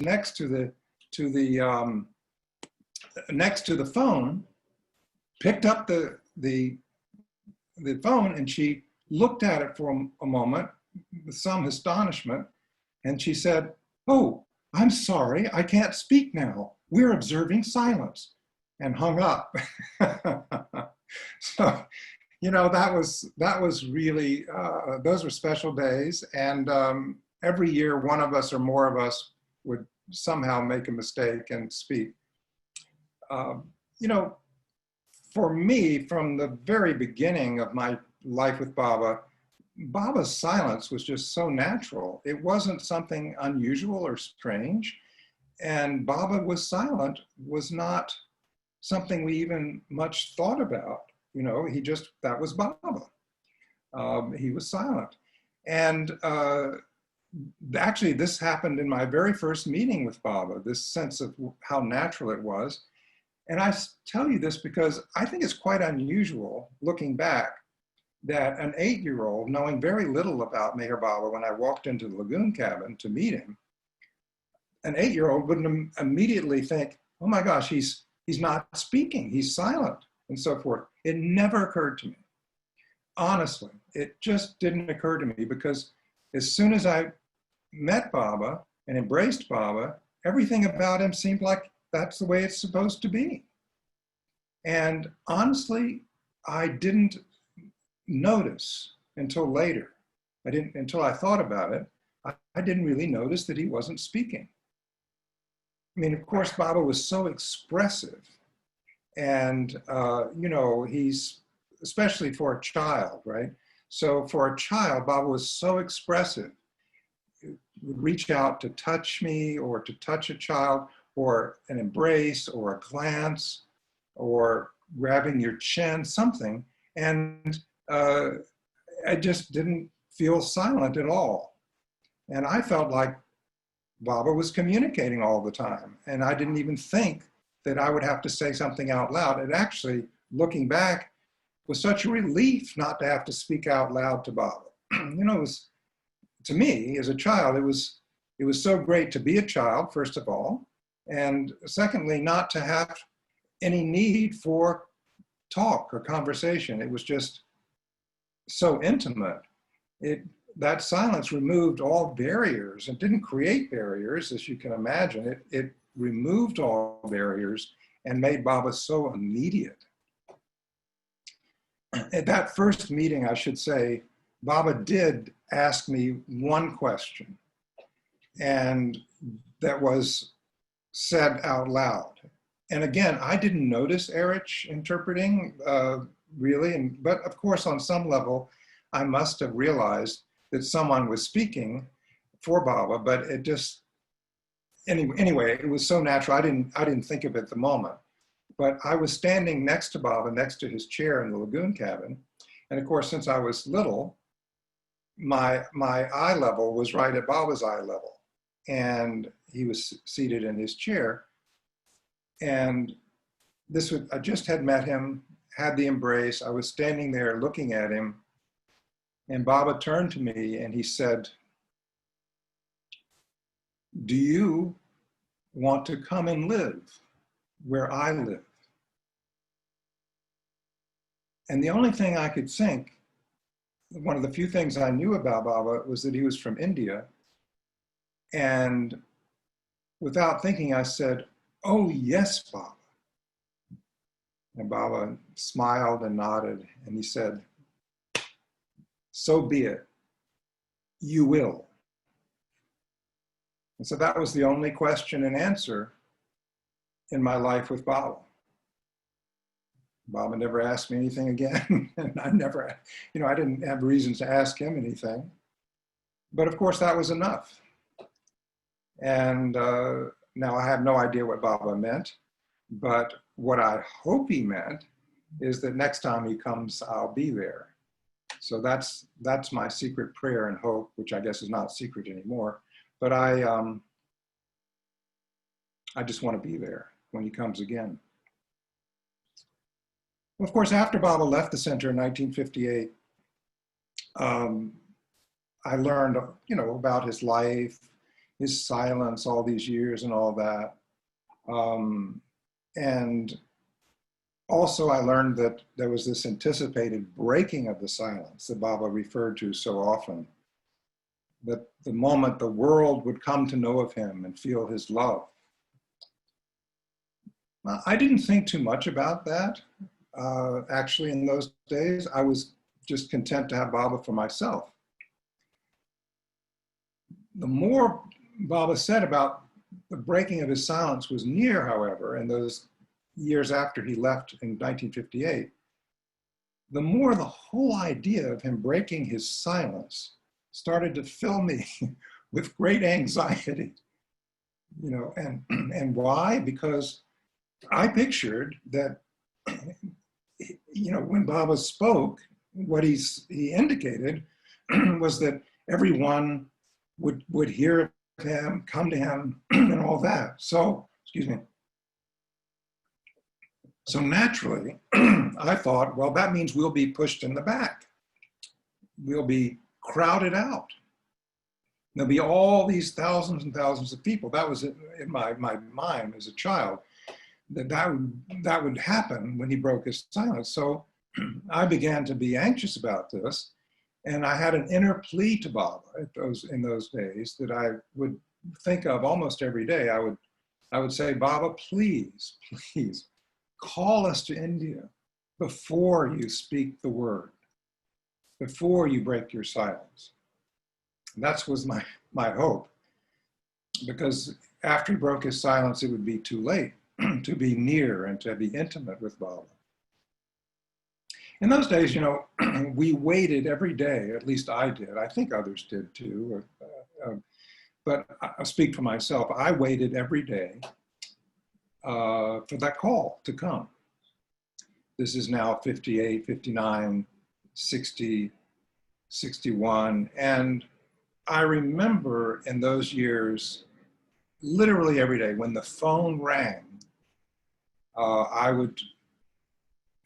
next to the phone, picked up the phone, and she looked at it for a moment with some astonishment, and she said, "Oh, I'm sorry, I can't speak now. We're observing silence," and hung up. So, that was really, those were special days. And every year, one of us or more of us would somehow make a mistake and speak. For me, from the very beginning of my life with Baba's silence was just so natural. It wasn't something unusual or strange. And Baba was silent was not something we even much thought about. That was Baba. He was silent. And actually, this happened in my very first meeting with Baba, this sense of how natural it was. And I tell you this because I think it's quite unusual, looking back, that an 8-year-old, knowing very little about Meher Baba, when I walked into the lagoon cabin to meet him, an 8-year-old wouldn't immediately think, "Oh my gosh, he's not speaking, he's silent," and so forth. It never occurred to me. Honestly, it just didn't occur to me, because as soon as I met Baba and embraced Baba, everything about him seemed like that's the way it's supposed to be. And honestly, I didn't notice until later. Until I thought about it, I didn't really notice that he wasn't speaking. I mean, of course, Baba was so expressive. And, he's, especially for a child, right? So for a child, Baba was so expressive. He would reach out to touch me, or to touch a child, or an embrace, or a glance, or grabbing your chin, something. And I just didn't feel silent at all. And I felt like Baba was communicating all the time. And I didn't even think that I would have to say something out loud. It actually, looking back, was such a relief not to have to speak out loud to Baba. It was, to me, as a child, it was so great to be a child, first of all. And secondly, not to have any need for talk or conversation. It was just so intimate. That silence removed all barriers and didn't create barriers, as you can imagine. It removed all barriers and made Baba so immediate. At that first meeting, I should say, Baba did ask me one question, and that was said out loud. And again, I didn't notice Erich interpreting, really, but of course, on some level, I must have realized that someone was speaking for Baba, but it just, anyway, it was so natural. I didn't think of it at the moment. But I was standing next to Baba, next to his chair in the lagoon cabin. And of course, since I was little, my eye level was right at Baba's eye level. And he was seated in his chair. And I just had met him, had the embrace. I was standing there looking at him. And Baba turned to me and he said, "Do you want to come and live where I live?" And the only thing I could think, one of the few things I knew about Baba, was that he was from India. And without thinking, I said, "Oh, yes, Baba." And Baba smiled and nodded, and he said, "So be it, you will." And so that was the only question and answer in my life with Baba. Baba never asked me anything again. And I didn't have reasons to ask him anything. But of course, that was enough. And now I have no idea what Baba meant, but what I hope he meant is that next time he comes, I'll be there. So that's my secret prayer and hope, which I guess is not secret anymore. But I just want to be there when he comes again. Well, of course, after Baba left the center in 1958, I learned, about his life, his silence all these years and all that. And also I learned that there was this anticipated breaking of the silence that Baba referred to so often, that the moment the world would come to know of him and feel his love. I didn't think too much about that. Actually, in those days, I was just content to have Baba for myself. The more Baba said about the breaking of his silence was near, however, in those years after he left in 1958, the more the whole idea of him breaking his silence started to fill me with great anxiety, you know, and why? Because I pictured that, you know, when Baba spoke, what he indicated was that everyone would hear him, come to him, and all that. So, excuse me. So naturally, I thought, well, that means we'll be pushed in the back. We'll be crowded out. There'll be all these thousands and thousands of people. That was in my mind as a child, that would happen when he broke his silence. So I began to be anxious about this. And I had an inner plea to Baba in those days that I would think of almost every day. I would say, Baba, please, please, call us to India before you speak the word, before you break your silence. And that was my hope, because after he broke his silence, it would be too late to be near and to be intimate with Baba. In those days, you know, we waited every day, at least I did. I think others did too, but I'll speak for myself. I waited every day for that call to come. This is now 58, 59, 60, 61. And I remember in those years, literally every day, when the phone rang, I would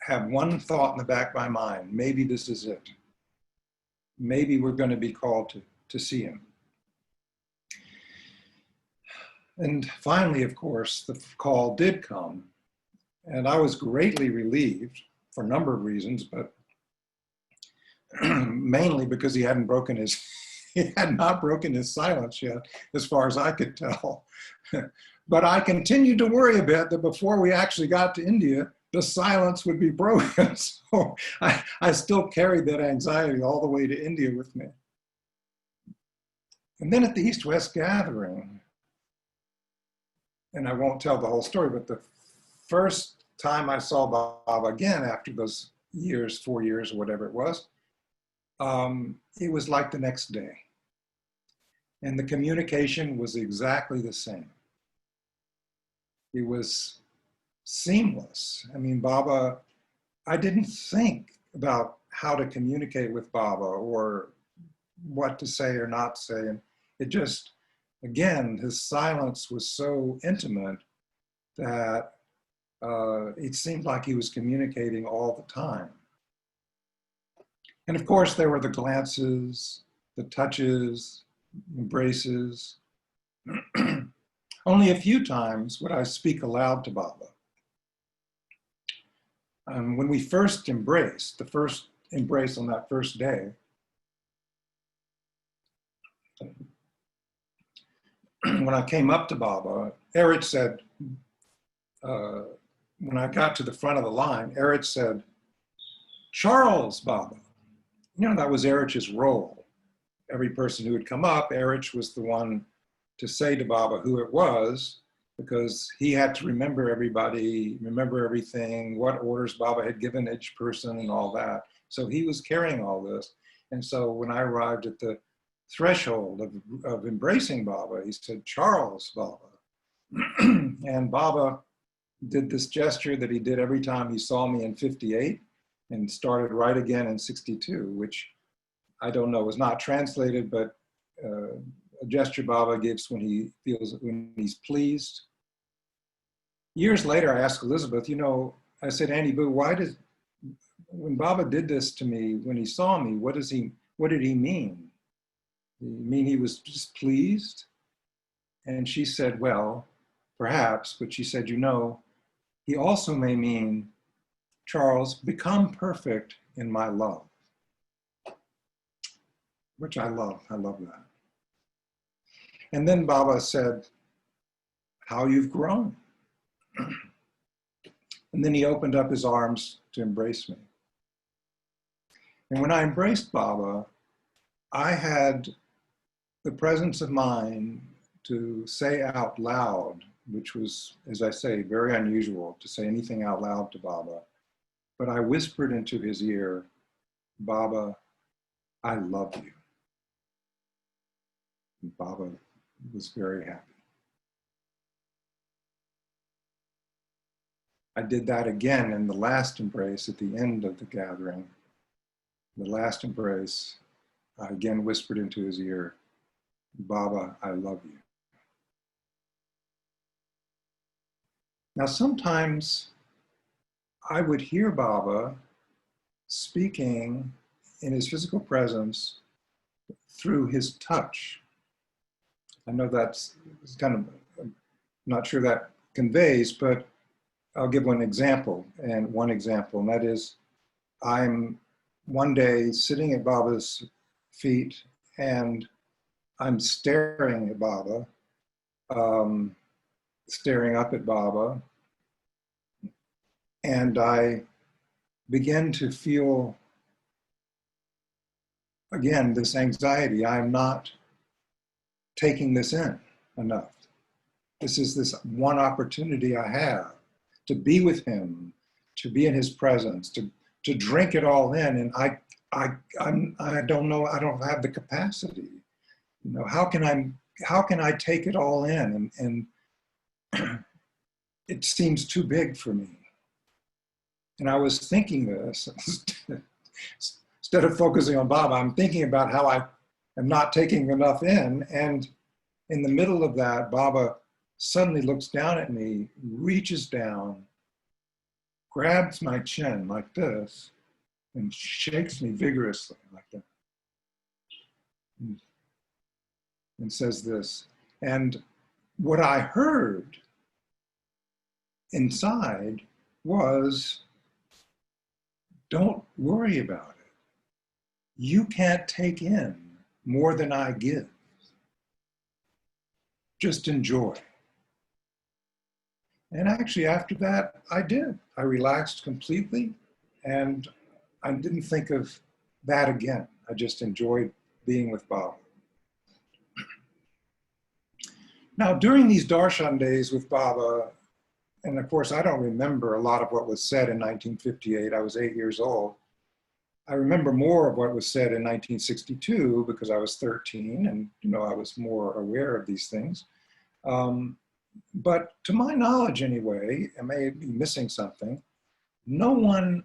have one thought in the back of my mind: maybe this is it. Maybe we're going to be called to see him. And finally, of course, the call did come. And I was greatly relieved for a number of reasons, but mainly because he had not broken his silence yet, as far as I could tell. But I continued to worry a bit that before we actually got to India, the silence would be broken. So I still carried that anxiety all the way to India with me. And then at the East-West gathering, and I won't tell the whole story, but the first time I saw Baba again after those years, 4 years or whatever it was like the next day. And the communication was exactly the same. It was seamless. I mean, Baba, I didn't think about how to communicate with Baba or what to say or not say. And it just, again, his silence was so intimate that it seemed like he was communicating all the time. And of course, there were the glances, the touches, embraces. Only a few times would I speak aloud to Baba. When we first embraced, the first embrace on that first day, when I came up to Baba, Erich said, when I got to the front of the line, Erich said, "Charles, Baba." You know, that was Erich's role. Every person who would come up, Erich was the one to say to Baba who it was, because he had to remember everybody, remember everything, what orders Baba had given each person and all that. So he was carrying all this. And so when I arrived at the threshold of embracing Baba, he said, "Charles, Baba." And Baba did this gesture that he did every time he saw me in 58 and started right again in 62, which I don't know, was not translated, but a gesture Baba gives when he's pleased. Years later, I asked Elizabeth, you know, I said, "Annie Boo, when Baba did this to me, when he saw me, what did he mean? Did he mean he was just pleased?" And she said, well, perhaps, but she said, you know, he also may mean, Charles, become perfect in my love, which I love. I love that. And then Baba said, how you've grown. And then he opened up his arms to embrace me. And when I embraced Baba, I had the presence of mind to say out loud, which was, as I say, very unusual to say anything out loud to Baba. But I whispered into his ear, Baba, I love you. And Baba was very happy. I did that again in the last embrace at the end of the gathering. The last embrace, I again whispered into his ear, Baba, I love you. Now, sometimes I would hear Baba speaking in his physical presence through his touch. I know that's kind of, I'm not sure that conveys, but I'll give one example, and that is, I'm one day sitting at Baba's feet and I'm staring at Baba, staring up at Baba, and I begin to feel, again, this anxiety. I'm not taking this in enough. This is this one opportunity I have to be with him, to be in his presence, to drink it all in, and I don't know, I don't have the capacity. You know, how can I take it all in? And it seems too big for me. And I was thinking this, instead of focusing on Baba, I'm thinking about how I am not taking enough in. And in the middle of that, Baba suddenly looks down at me, reaches down, grabs my chin like this, and shakes me vigorously like that. And says this. And what I heard inside was, don't worry about it. You can't take in more than I give. Just enjoy. And actually after that, I did. I relaxed completely and I didn't think of that again. I just enjoyed being with Baba. Now, during these darshan days with Baba, and of course, I don't remember a lot of what was said in 1958. I was 8 years old. I remember more of what was said in 1962 because I was 13 and, you know, I was more aware of these things. But to my knowledge anyway, I may be missing something, no one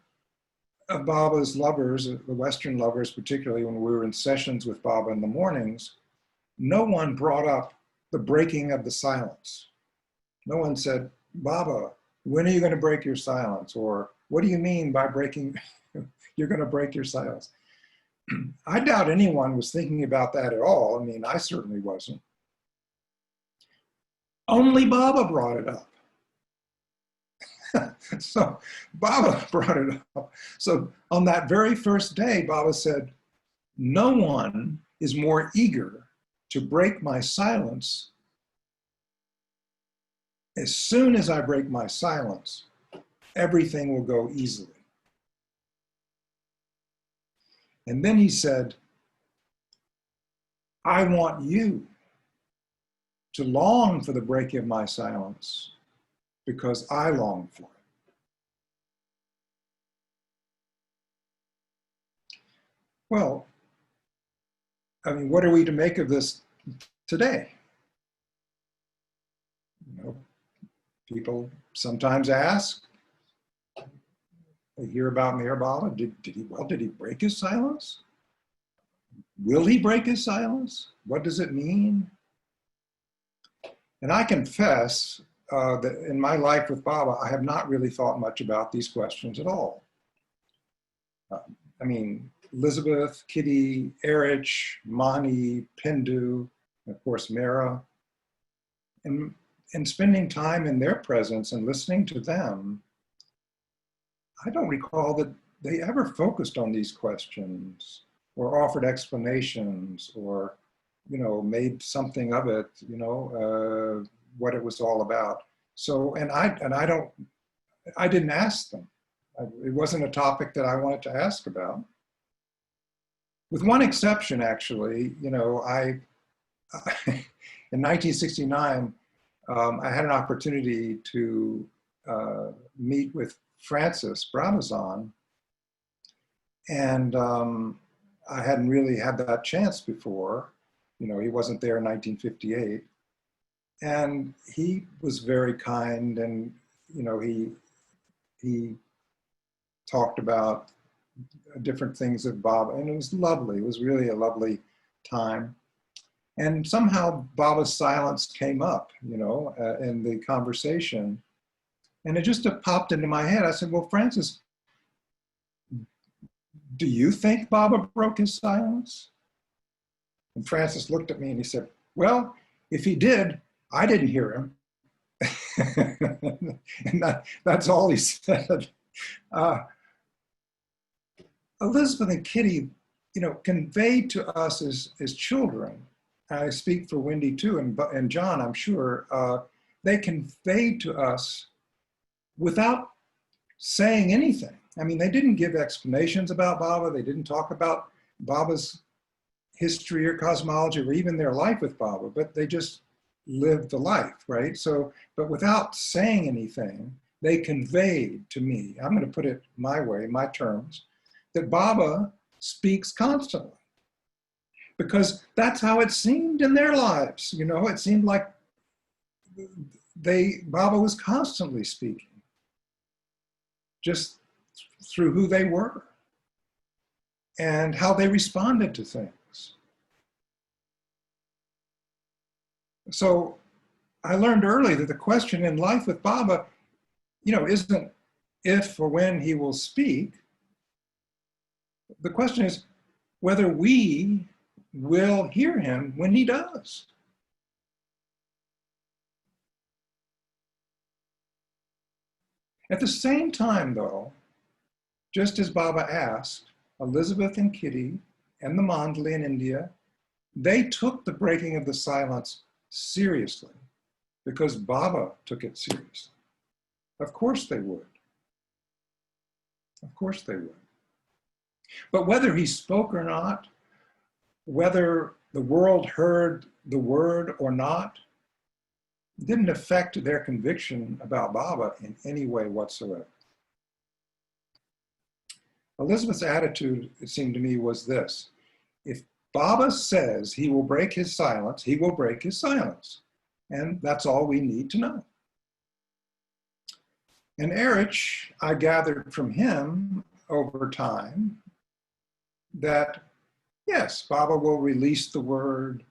of Baba's lovers, the Western lovers particularly when we were in sessions with Baba in the mornings, no one brought up the breaking of the silence. No one said, Baba, when are you going to break your silence? Or what do you mean by breaking, you're going to break your silence? I doubt anyone was thinking about that at all. I mean, I certainly wasn't. Only Baba brought it up. So Baba brought it up. So on that very first day, Baba said, no one is more eager to break my silence. As soon as I break my silence, everything will go easily. And then he said, I want you to long for the breaking of my silence because I long for it. Well, I mean, what are we to make of this today? You know, people sometimes ask, they hear about Meher Baba, did he break his silence? Will he break his silence? What does it mean? And I confess that in my life with Baba, I have not really thought much about these questions at all. I mean, Elizabeth, Kitty, Erich, Mani, Pindu, and of course, Mera, And, and spending time in their presence and listening to them, I don't recall that they ever focused on these questions or offered explanations or, made something of it, what it was all about. So, I didn't ask them. It wasn't a topic that I wanted to ask about. With one exception, actually, in 1969, I had an opportunity to meet with Francis Brabazon, and I hadn't really had that chance before. He wasn't there in 1958, and he was very kind, and he talked about different things of Baba, and it was lovely. It was really a lovely time. And somehow Baba's silence came up, in the conversation. And it just popped into my head. I said, well, Francis, do you think Baba broke his silence? And Francis looked at me and he said, well, if he did, I didn't hear him. And that's all he said. Elizabeth and Kitty, conveyed to us as children, I speak for Wendy too, and John, I'm sure, they conveyed to us without saying anything. I mean, they didn't give explanations about Baba. They didn't talk about Baba's history or cosmology or even their life with Baba, but they just lived the life, right? So, but without saying anything, they conveyed to me, I'm going to put it my way, my terms, that Baba speaks constantly. Because that's how it seemed in their lives. It seemed like Baba was constantly speaking, just through who they were and how they responded to things. So I learned early that the question in life with Baba, isn't if or when he will speak. The question is whether we will hear him when he does. At the same time, though, just as Baba asked, Elizabeth and Kitty and the Mandali in India, they took the breaking of the silence seriously because Baba took it seriously. Of course they would. Of course they would. But whether he spoke or not, whether the world heard the word or not, didn't affect their conviction about Baba in any way whatsoever. Elizabeth's attitude, it seemed to me, was this: if Baba says he will break his silence, he will break his silence. And that's all we need to know. And Erich, I gathered from him over time that, yes, Baba will release the word,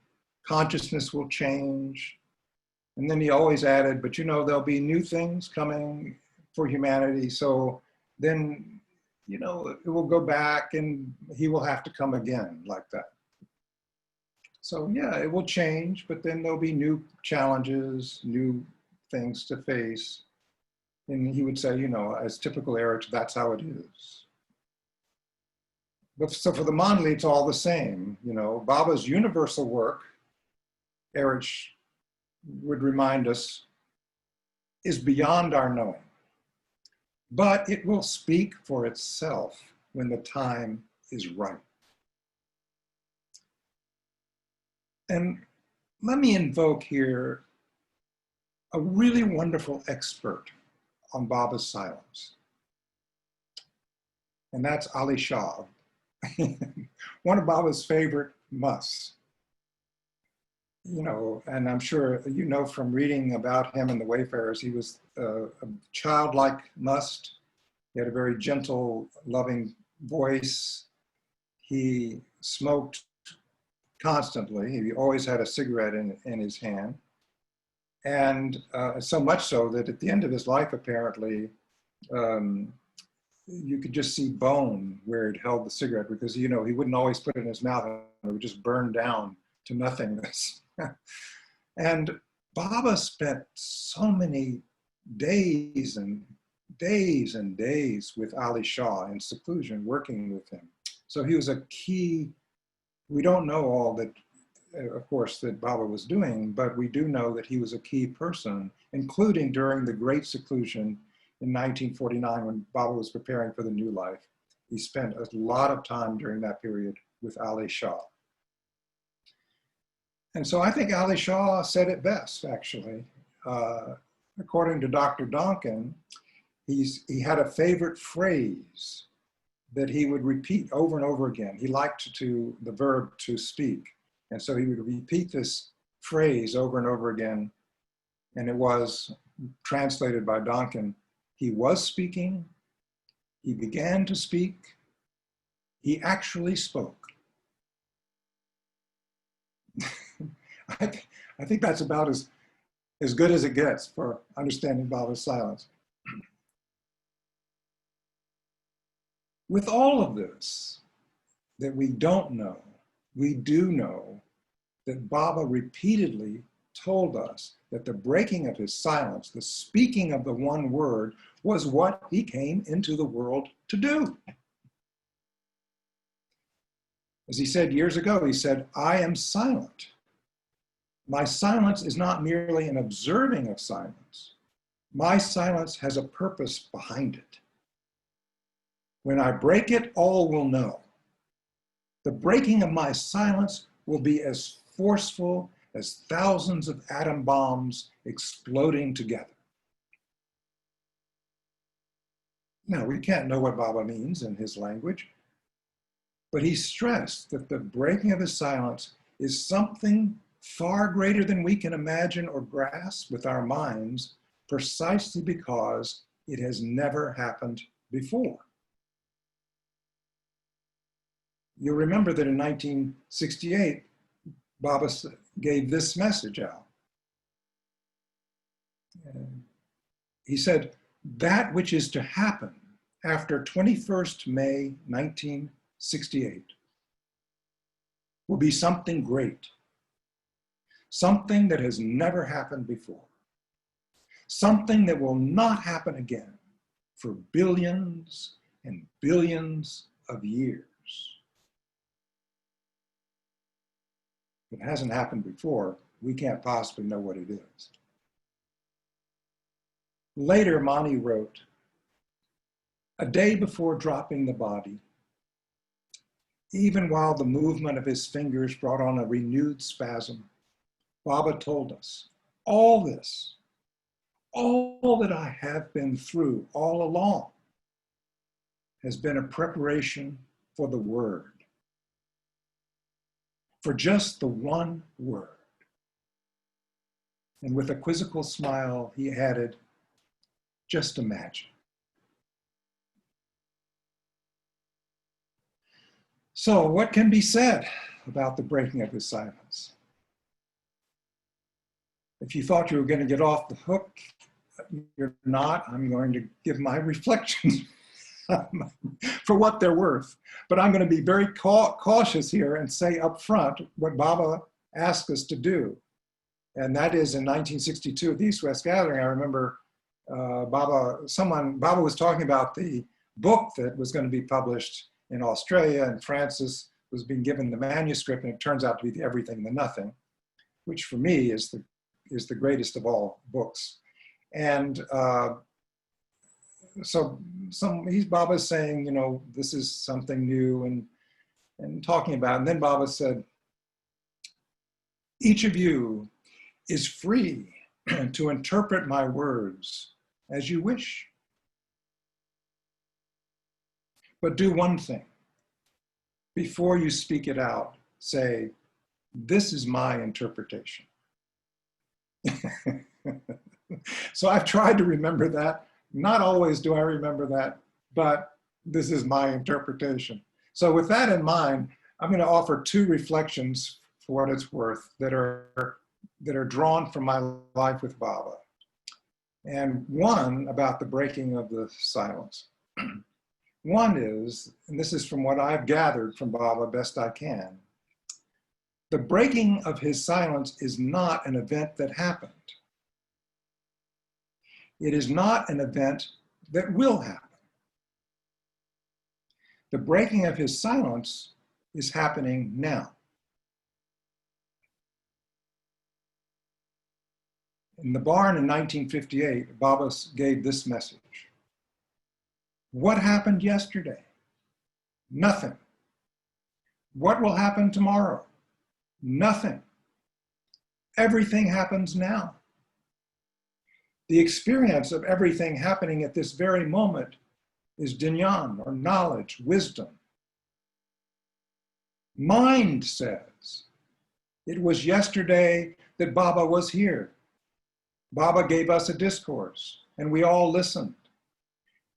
consciousness will change. And then he always added, but there'll be new things coming for humanity. So then, it will go back and he will have to come again like that. So yeah, it will change, but then there'll be new challenges, new things to face. And he would say, as typical Erich, that's how it is. But so for the Mandali, it's all the same. Baba's universal work, Erich would remind us, is beyond our knowing. But it will speak for itself when the time is right. And let me invoke here a really wonderful expert on Baba's silence. And that's Ali Shah, one of Baba's favorite musts. And I'm sure from reading about him in the Wayfarers, he was a childlike must. He had a very gentle, loving voice. He smoked constantly. He always had a cigarette in his hand. And so much so that at the end of his life, apparently, you could just see bone where it held the cigarette because, he wouldn't always put it in his mouth and it would just burn down to nothingness. And Baba spent so many days and days and days with Ali Shah in seclusion, working with him. So he was a key. We don't know all that, of course, that Baba was doing, but we do know that he was a key person, including during the Great Seclusion in 1949 when Baba was preparing for the new life. He spent a lot of time during that period with Ali Shah. And so I think Ali Shah said it best, actually. According to Dr. Donkin, he had a favorite phrase that he would repeat over and over again. He liked the verb to speak. And so he would repeat this phrase over and over again. And it was translated by Donkin. He was speaking. He began to speak. He actually spoke. I think that's about as good as it gets for understanding Baba's silence. With all of this that we don't know, we do know that Baba repeatedly told us that the breaking of his silence, the speaking of the one word, was what he came into the world to do. As he said years ago, he said, "I am silent. My silence is not merely an observing of silence. My silence has a purpose behind it. When I break it, all will know. The breaking of my silence will be as forceful as thousands of atom bombs exploding together." Now, we can't know what Baba means in his language, but he stressed that the breaking of his silence is something far greater than we can imagine or grasp with our minds, precisely because it has never happened before. You'll remember that in 1968, Baba gave this message out. He said, "That which is to happen after 21st May 1968 will be something great, something that has never happened before, something that will not happen again for billions and billions of years." If it hasn't happened before, we can't possibly know what it is. Later, Mani wrote, "A day before dropping the body, even while the movement of his fingers brought on a renewed spasm, Baba told us, all this, all that I have been through all along has been a preparation for the word, for just the one word." And with a quizzical smile, he added, "Just imagine." So what can be said about the breaking of his silence? If you thought you were going to get off the hook, you're not. I'm going to give my reflections for what they're worth. But I'm going to be very cautious here and say up front what Baba asked us to do. And that is in 1962 at the East-West Gathering, I remember Baba was talking about the book that was going to be published in Australia, and Francis was being given the manuscript, and it turns out to be the Everything and the Nothing, which for me is the greatest of all books. And so Baba's saying, you know, this is something new and talking about it. And then Baba said, "Each of you is free to interpret my words as you wish. But do one thing. Before you speak it out, say, 'This is my interpretation.'" So I've tried to remember that. Not always do I remember that, but this is my interpretation. So with that in mind, I'm going to offer two reflections for what it's worth that are drawn from my life with Baba. And one about the breaking of the silence. One is, and this is from what I've gathered from Baba best I can, The breaking of his silence is not an event that happened. It is not an event that will happen. The breaking of his silence is happening now. In the barn in 1958, Baba gave this message. What happened yesterday? Nothing. What will happen tomorrow? Nothing. Everything happens now. The experience of everything happening at this very moment is dinyan, or knowledge, wisdom. Mind says, it was yesterday that Baba was here. Baba gave us a discourse, and we all listened.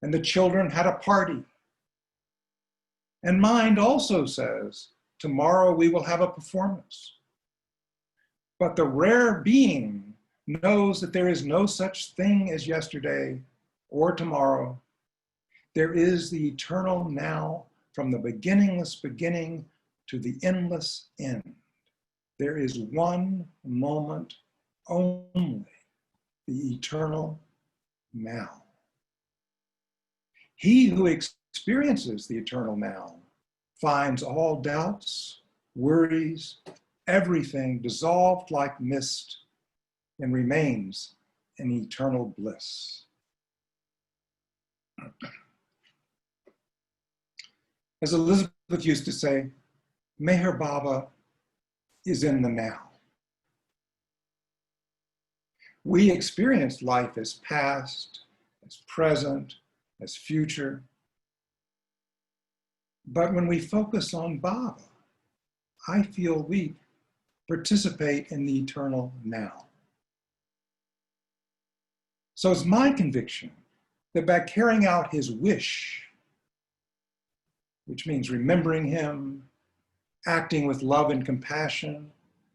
And the children had a party. And mind also says, tomorrow we will have a performance. But the rare being knows that there is no such thing as yesterday or tomorrow. There is the eternal now, from the beginningless beginning to the endless end. There is one moment only, the eternal now. He who experiences the eternal now finds all doubts, worries, everything dissolved like mist and remains in eternal bliss. As Elizabeth used to say, Meher Baba is in the now. We experience life as past, as present, as future. But when we focus on Baba, I feel we participate in the eternal now. So it's my conviction that by carrying out his wish, which means remembering him, acting with love and compassion,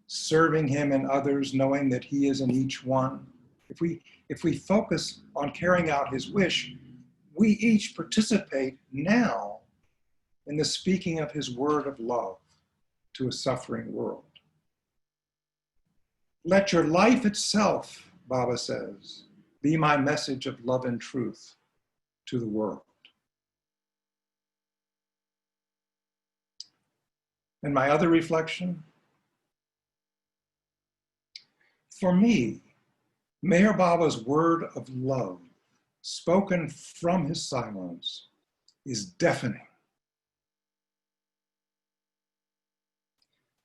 serving him and others, knowing that he is in each one, if we focus on carrying out his wish, we each participate now in the speaking of his word of love to a suffering world. Let your life itself, Baba says, be my message of love and truth to the world. And my other reflection, for me, Meher Baba's word of love, spoken from his silence, is deafening.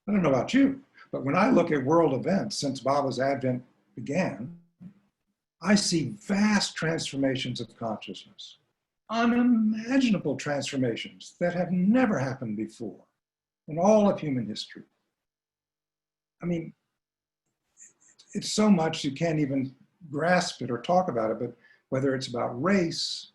I don't know about you, but when I look at world events since Baba's advent began, I see vast transformations of consciousness, unimaginable transformations that have never happened before in all of human history. I mean, it's so much you can't even grasp it or talk about it, but whether it's about race,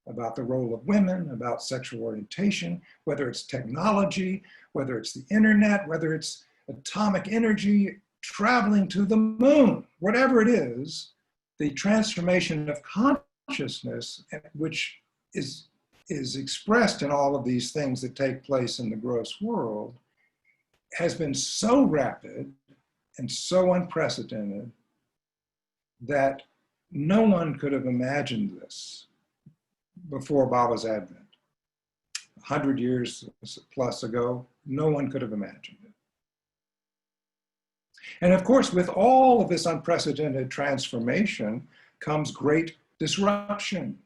about the role of women, about sexual orientation, whether it's technology, whether it's the internet, whether it's atomic energy, traveling to the moon, whatever it is, the transformation of consciousness, which is expressed in all of these things that take place in the gross world, has been so rapid and so unprecedented that no one could have imagined this before Baba's advent. 100 years plus ago, no one could have imagined it. And of course, with all of this unprecedented transformation comes great disruption,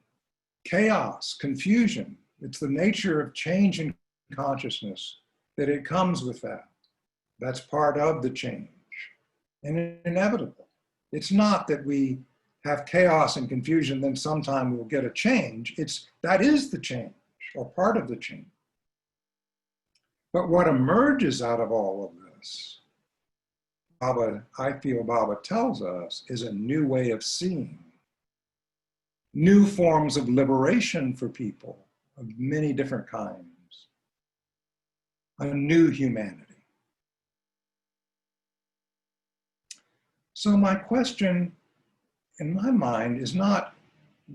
chaos, confusion. It's the nature of change in consciousness that it comes with that. That's part of the change and inevitable. It's not that we have chaos and confusion, then sometime we'll get a change. That is the change or part of the change. But what emerges out of all of this, I feel Baba tells us, is a new way of seeing, new forms of liberation for people of many different kinds, a new humanity. So my question in my mind is not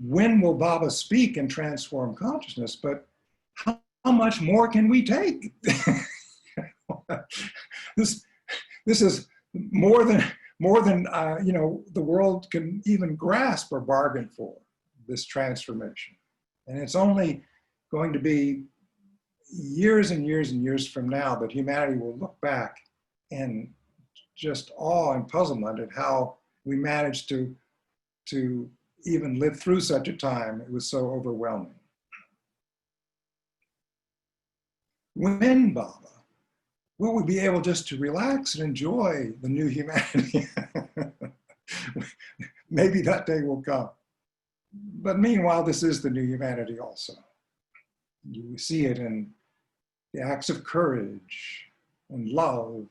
when will Baba speak and transform consciousness, but how much more can we take? This is more than you know, the world can even grasp or bargain for, this transformation. And it's only going to be years and years and years from now that humanity will look back in just awe and puzzlement at how we managed to even live through such a time. It was so overwhelming. When, Baba, will we be able just to relax and enjoy the new humanity? Maybe that day will come. But meanwhile, this is the new humanity also. You see it in the acts of courage and love,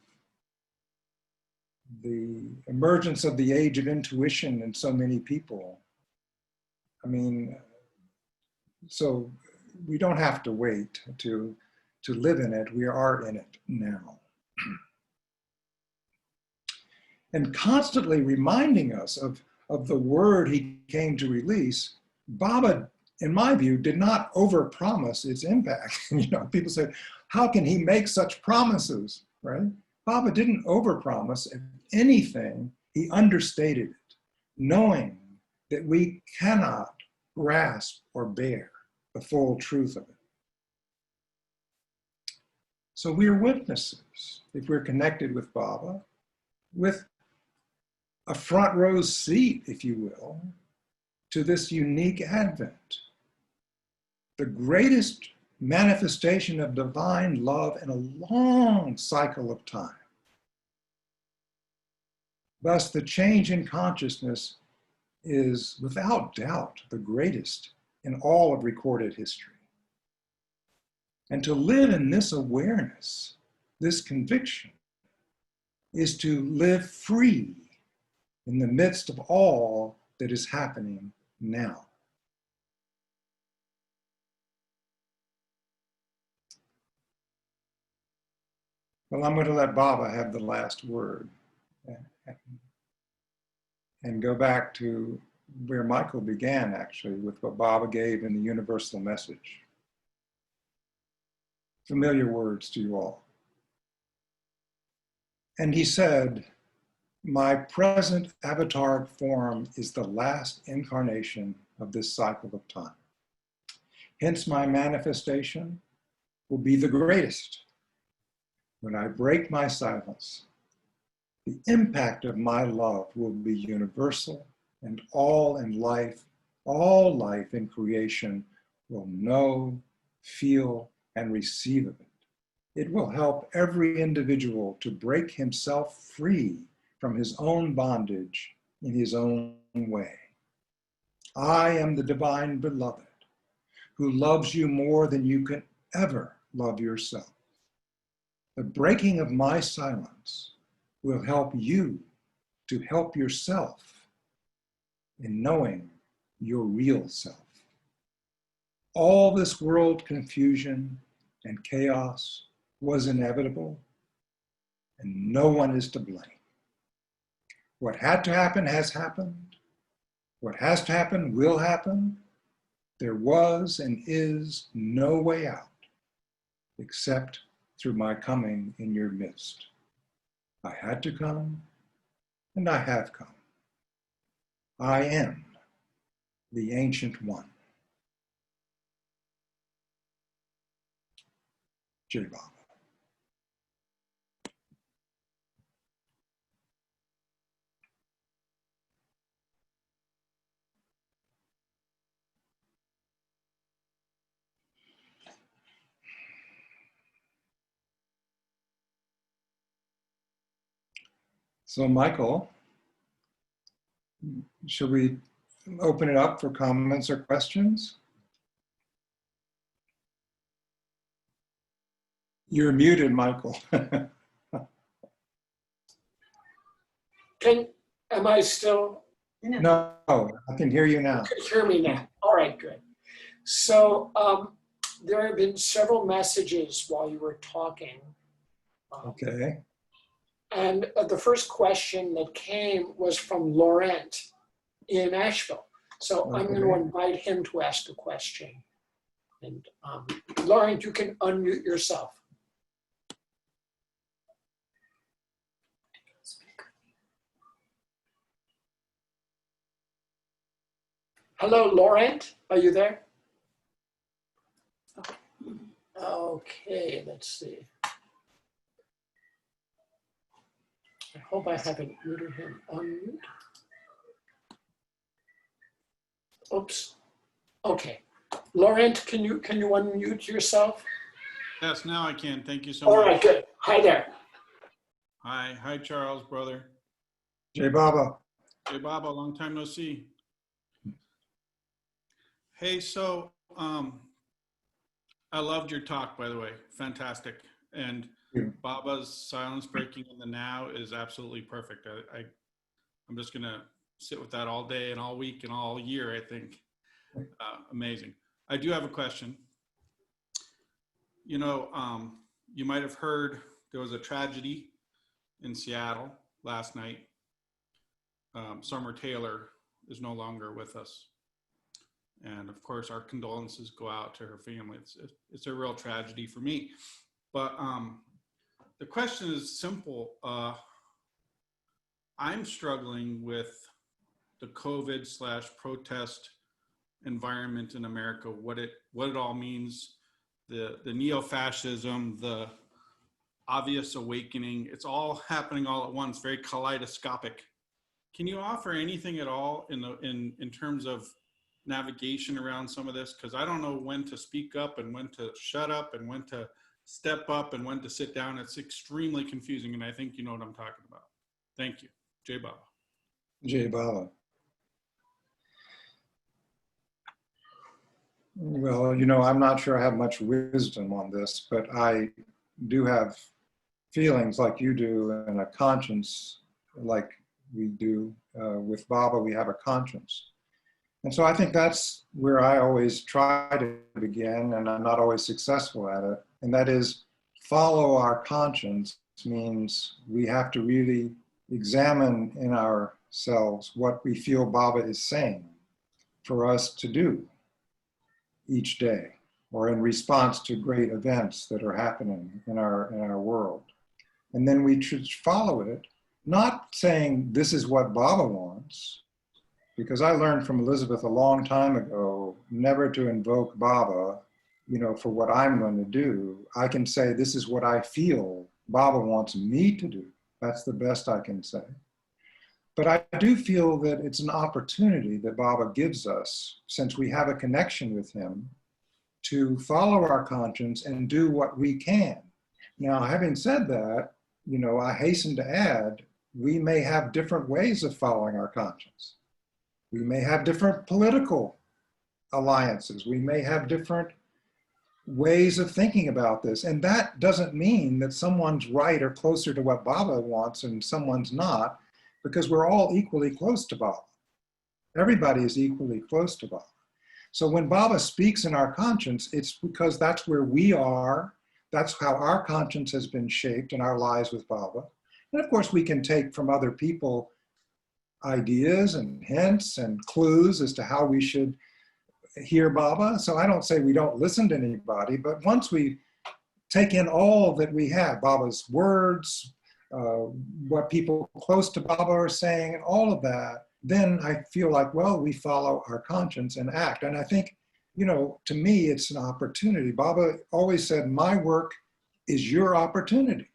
the emergence of the age of intuition in so many people. I mean, so we don't have to wait to live in it. We are in it now. And constantly reminding us of the word he came to release, Baba, in my view, did not overpromise its impact. You know, people say, how can he make such promises, right? Baba didn't overpromise anything, he understated it, knowing that we cannot grasp or bear the full truth of it. So we are witnesses, if we're connected with Baba, with a front row seat, if you will, to this unique advent, the greatest manifestation of divine love in a long cycle of time. Thus, the change in consciousness is without doubt the greatest in all of recorded history. And to live in this awareness, this conviction, is to live free in the midst of all that is happening now. Well, I'm going to let Baba have the last word and go back to where Michael began, actually, with what Baba gave in the universal message. Familiar words to you all. And he said, my present avatar form is the last incarnation of this cycle of time. Hence, my manifestation will be the greatest. When I break my silence, the impact of my love will be universal, and all life in creation will know, feel, and receive of it. It will help every individual to break himself free from his own bondage in his own way. I am the divine beloved who loves you more than you can ever love yourself. The breaking of my silence will help you to help yourself in knowing your real self. All this world confusion and chaos was inevitable, and no one is to blame. What had to happen has happened. What has to happen will happen. There was and is no way out except through my coming in your midst. I had to come, and I have come. I am the Ancient One. Jai Baba. So Michael, should we open it up for comments or questions? You're muted, Michael. Am I still? No, I can hear you now. You can hear me now. All right, good. So there have been several messages while you were talking. Okay. And the first question that came was from Laurent in Asheville. So I'm going to invite him to ask a question. And Laurent, you can unmute yourself. Hello, Laurent, are you there? Okay, let's see. I hope I haven't muted him. Unmute. Oops. Okay. Laurent, can you unmute yourself? Yes, now I can. Thank you so All much. right, good. Hi there. Hi, Charles, brother. Jay Baba. Hey, Baba, long time no see. Hey, so I loved your talk, by the way. Fantastic. And Baba's silence breaking in the now is absolutely perfect. I'm just going to sit with that all day and all week and all year, I think. Amazing. I do have a question. You know, you might have heard there was a tragedy in Seattle last night. Summer Taylor is no longer with us. And of course, our condolences go out to her family. It's a real tragedy for me. But the question is simple. I'm struggling with the COVID/protest environment in America, what it all means, the neo-fascism, the obvious awakening. It's all happening all at once, very kaleidoscopic. Can you offer anything at all in terms of navigation around some of this? Because I don't know when to speak up and when to shut up and when to step up and when to sit down. It's extremely confusing, and I think you know what I'm talking about. Thank you. Jay Baba. Jay Baba. Well, you know, I'm not sure I have much wisdom on this, but I do have feelings like you do and a conscience like we do. With Baba, we have a conscience. And so I think that's where I always try to begin, and I'm not always successful at it. And that is, follow our conscience means we have to really examine in ourselves what we feel Baba is saying for us to do each day, or in response to great events that are happening in our world. And then we should follow it, not saying this is what Baba wants, because I learned from Elizabeth a long time ago never to invoke Baba, you know, for what I'm going to do. I can say this is what I feel Baba wants me to do. That's the best I can say. But I do feel that it's an opportunity that Baba gives us, since we have a connection with him, to follow our conscience and do what we can. Now, having said that, you know, I hasten to add, we may have different ways of following our conscience. We may have different political alliances. We may have different ways of thinking about this. And that doesn't mean that someone's right or closer to what Baba wants and someone's not, because we're all equally close to Baba. Everybody is equally close to Baba. So when Baba speaks in our conscience, it's because that's where we are. That's how our conscience has been shaped in our lives with Baba. And of course, we can take from other people ideas and hints and clues as to how we should hear Baba. So I don't say we don't listen to anybody, but once we take in all that we have, Baba's words, what people close to Baba are saying, and all of that, then I feel like, well, we follow our conscience and act. And I think, you know, to me, it's an opportunity. Baba always said, my work is your opportunity.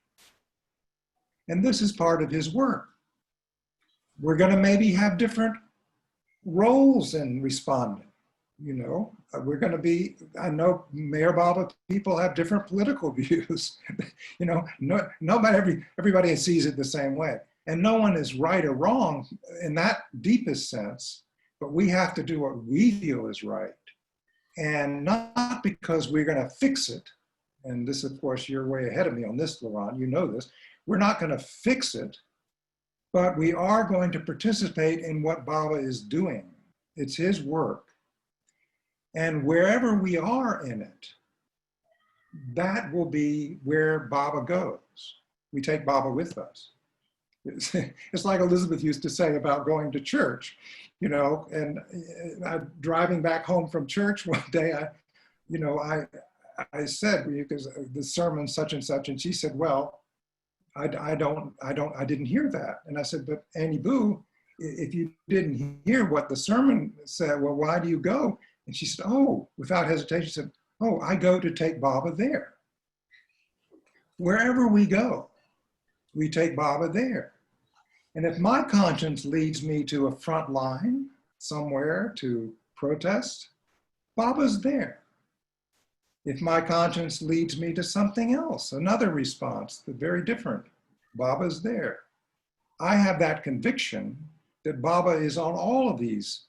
And this is part of his work. We're going to maybe have different roles in responding. You know, we're going to be, I know Mayor Baba people have different political views. You know, everybody sees it the same way. And no one is right or wrong in that deepest sense, but we have to do what we feel is right. And not because we're going to fix it. And this, of course, you're way ahead of me on this, Laurent, you know this. We're not going to fix it, but we are going to participate in what Baba is doing. It's his work. And wherever we are in it, that will be where Baba goes. We take Baba with us. It's like Elizabeth used to say about going to church, you know, and driving back home from church one day, I said, because the sermon such and such, and she said, well, I didn't hear that. And I said, but Annie Boo, if you didn't hear what the sermon said, well, why do you go? And she said, oh, without hesitation, she said, oh, I go to take Baba there. Wherever we go, we take Baba there. And if my conscience leads me to a front line somewhere to protest, Baba's there. If my conscience leads me to something else, another response, very different, Baba's there. I have that conviction that Baba is on all of these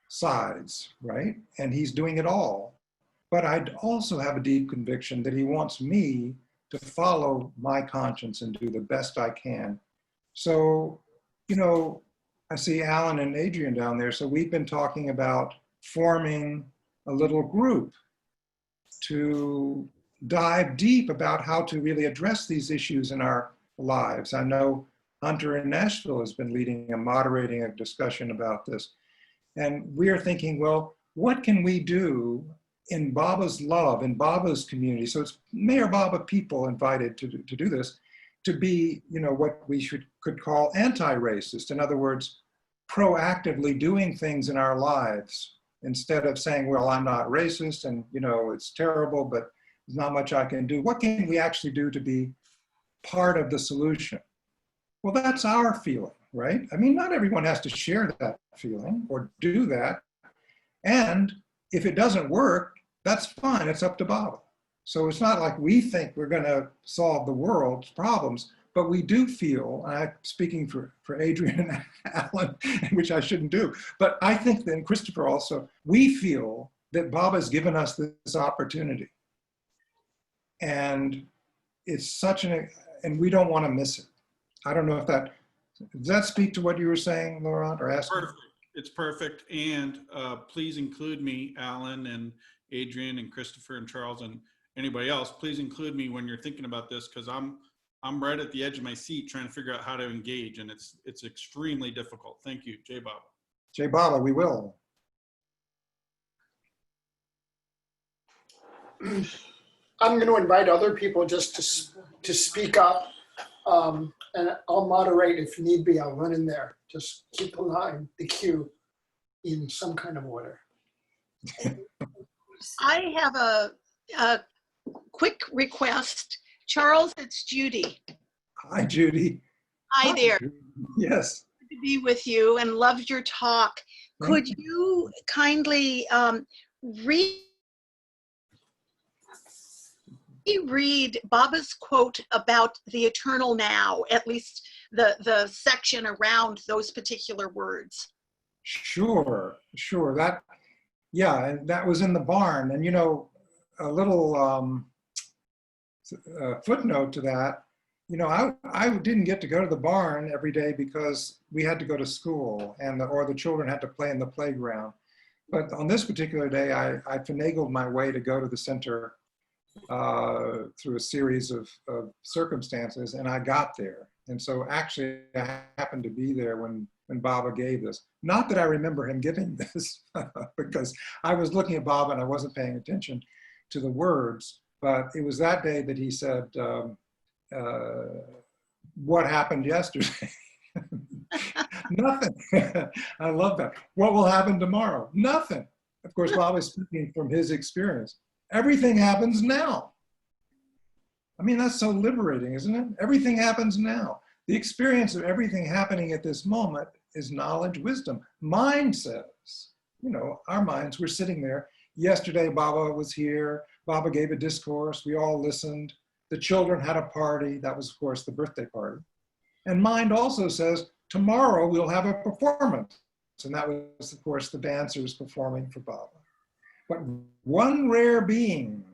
sides, right? And he's doing it all. But I also have a deep conviction that he wants me to follow my conscience and do the best I can. So, you know, I see Alan and Adrian down there. So we've been talking about forming a little group to dive deep about how to really address these issues in our lives. I know Hunter in Nashville has been leading and moderating a discussion about this. And we're thinking, well, what can we do in Baba's love, in Baba's community? So it's Mayor Baba people invited to do this, to be, you know, what we could call anti-racist. In other words, proactively doing things in our lives instead of saying, well, I'm not racist and, you know, it's terrible, but there's not much I can do. What can we actually do to be part of the solution? Well, that's our feeling, right? I mean, not everyone has to share that feeling or do that. And if it doesn't work, that's fine, it's up to Baba. So it's not like we think we're gonna solve the world's problems, but we do feel, and I'm speaking for Adrian and Alan, which I shouldn't do, but I think that, and Christopher also, we feel that Baba's given us this opportunity. And it's such and we don't wanna miss it. I don't know if does that speak to what you were saying, Laurent, or asking? Perfect. It's perfect. And please include me, Alan and Adrian and Christopher and Charles and anybody else. Please include me when you're thinking about this, because I'm right at the edge of my seat trying to figure out how to engage, and it's extremely difficult. Thank you, Jai Baba. Jai Baba, we will. I'm going to invite other people just to speak up, and I'll moderate if need be. I'll run in there. Just keep the queue in some kind of order. I have a quick request. Charles, it's Judy. Hi, Judy. Hi there. Judy. Yes. Good to be with you and loved your talk. Could you kindly reread Baba's quote about the eternal now, at least the section around those particular words? Sure. That, yeah, and that was in the barn. And, you know, a little footnote to that, you know, I didn't get to go to the barn every day because we had to go to school or the children had to play in the playground. But on this particular day, I finagled my way to go to the center through a series of circumstances, and I got there. And so actually I happened to be there when Baba gave this. Not that I remember him giving this, because I was looking at Baba and I wasn't paying attention to the words, but it was that day that he said, what happened yesterday? Nothing. I love that. What will happen tomorrow? Nothing. Of course, Baba is speaking from his experience. Everything happens now. I mean, that's so liberating, isn't it? Everything happens now. The experience of everything happening at this moment is knowledge, wisdom. Mind says, you know, our minds, we're sitting there. Yesterday, Baba was here. Baba gave a discourse. We all listened. The children had a party. That was, of course, the birthday party. And mind also says, tomorrow we'll have a performance. And that was, of course, the dancers performing for Baba. But one rare being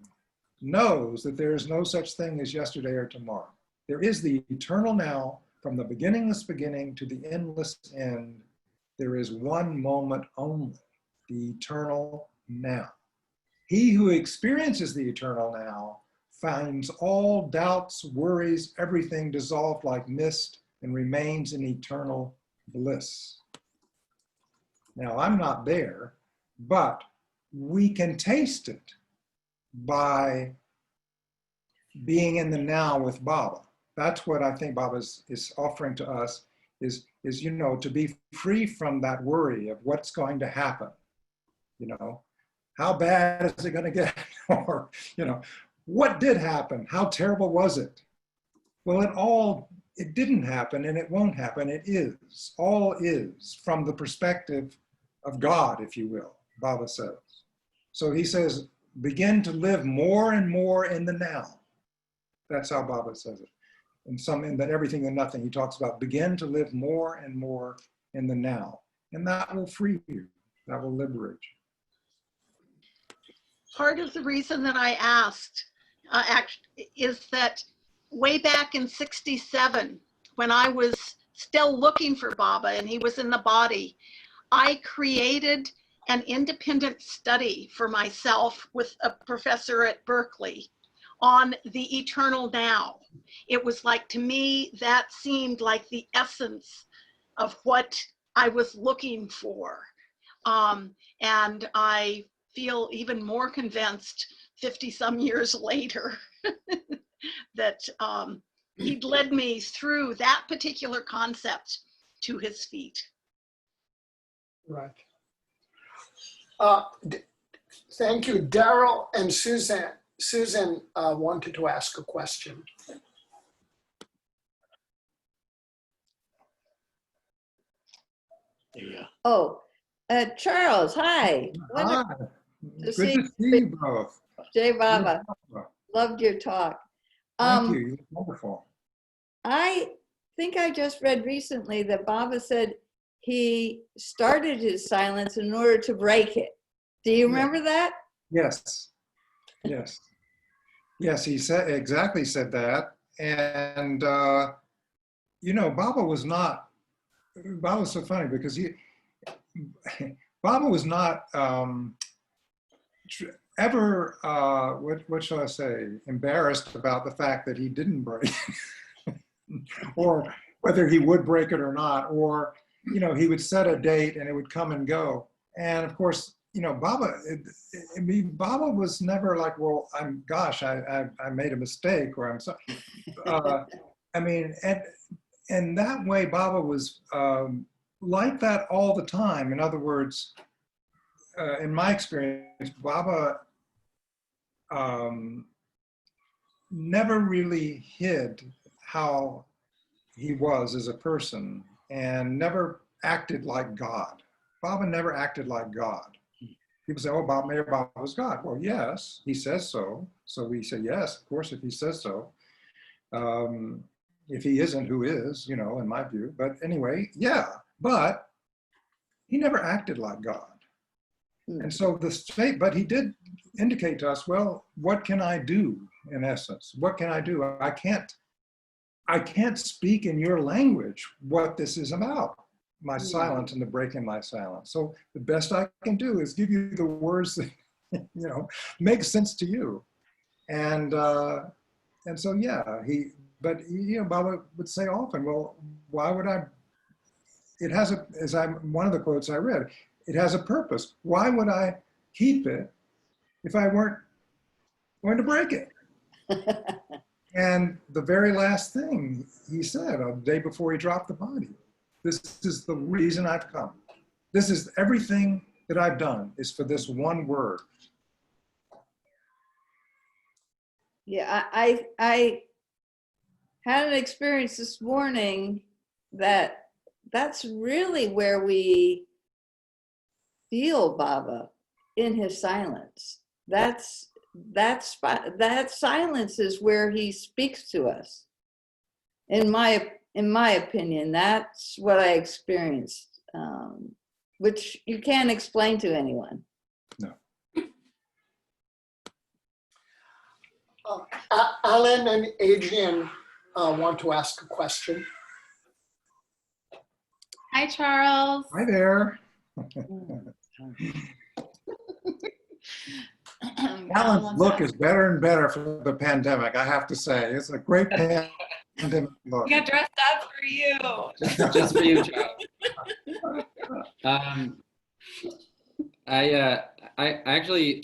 knows that there is no such thing as yesterday or tomorrow. There is the eternal now, from the beginningless beginning to the endless end. There is one moment only, the eternal now. He who experiences the eternal now finds all doubts, worries, everything dissolved like mist and remains in eternal bliss. Now, I'm not there, but we can taste it by being in the now with Baba. That's what I think Baba is offering to us, you know, to be free from that worry of what's going to happen. You know, how bad is it going to get? Or, you know, what did happen? How terrible was it? Well, it didn't happen and it won't happen. It is, all is, from the perspective of God, if you will, Baba says. So he says, begin to live more and more in the now. That's how Baba says it. In that Everything and Nothing, he talks about begin to live more and more in the now. And that will free you. That will liberate you. Part of the reason that I asked is that way back in '67, when I was still looking for Baba and he was in the body, I created an independent study for myself with a professor at Berkeley on the eternal now. It was like, to me, that seemed like the essence of what I was looking for. And I feel even more convinced 50 some years later that he'd led me through that particular concept to his feet. Right. Thank you. Daryl and Susan. Susan wanted to ask a question. Yeah. Oh, Charles, hi. Hi. Wonderful to Good see to see you both. Jay Baba. Loved your talk. Thank you. You're wonderful. I think I just read recently that Baba said he started his silence in order to break it. Do you remember that? Yes. Yes. Yes, he said that. And, you know, Baba was so funny because Baba was not ever, what shall I say, embarrassed about the fact that he didn't break or whether he would break it or not, or, you know, he would set a date and it would come and go. And of course, you know, Baba was never like, well, I made a mistake, or I'm sorry. I mean, and that way Baba was like that all the time. In other words, in my experience, Baba never really hid how he was as a person and never acted like God. Baba never acted like God. People say, oh, Mayor Baba was God. Well, yes, he says so. So we say, yes, of course, if he says so. If he isn't, who is, you know, in my view. But anyway, yeah, but he never acted like God. And so but he did indicate to us, well, what can I do in essence? What can I do? I can't speak in your language what this is about. My silence and the break in my silence. So the best I can do is give you the words that, you know, make sense to you. And so, yeah, but you know, Baba would say often, well, why would one of the quotes I read, it has a purpose. Why would I keep it if I weren't going to break it? And the very last thing he said, a day before he dropped the body, this is the reason I've come. This is everything that I've done is for this one word. Yeah, I had an experience this morning that's really where we feel Baba, in his silence. That silence is where he speaks to us. In my opinion, that's what I experienced, which you can't explain to anyone. No. Alan and Adrian want to ask a question. Hi, Charles. Hi there. Alan's look is better and better for the pandemic, I have to say. It's a great pandemic look. We got dressed up for you. Just for you, Charles. I actually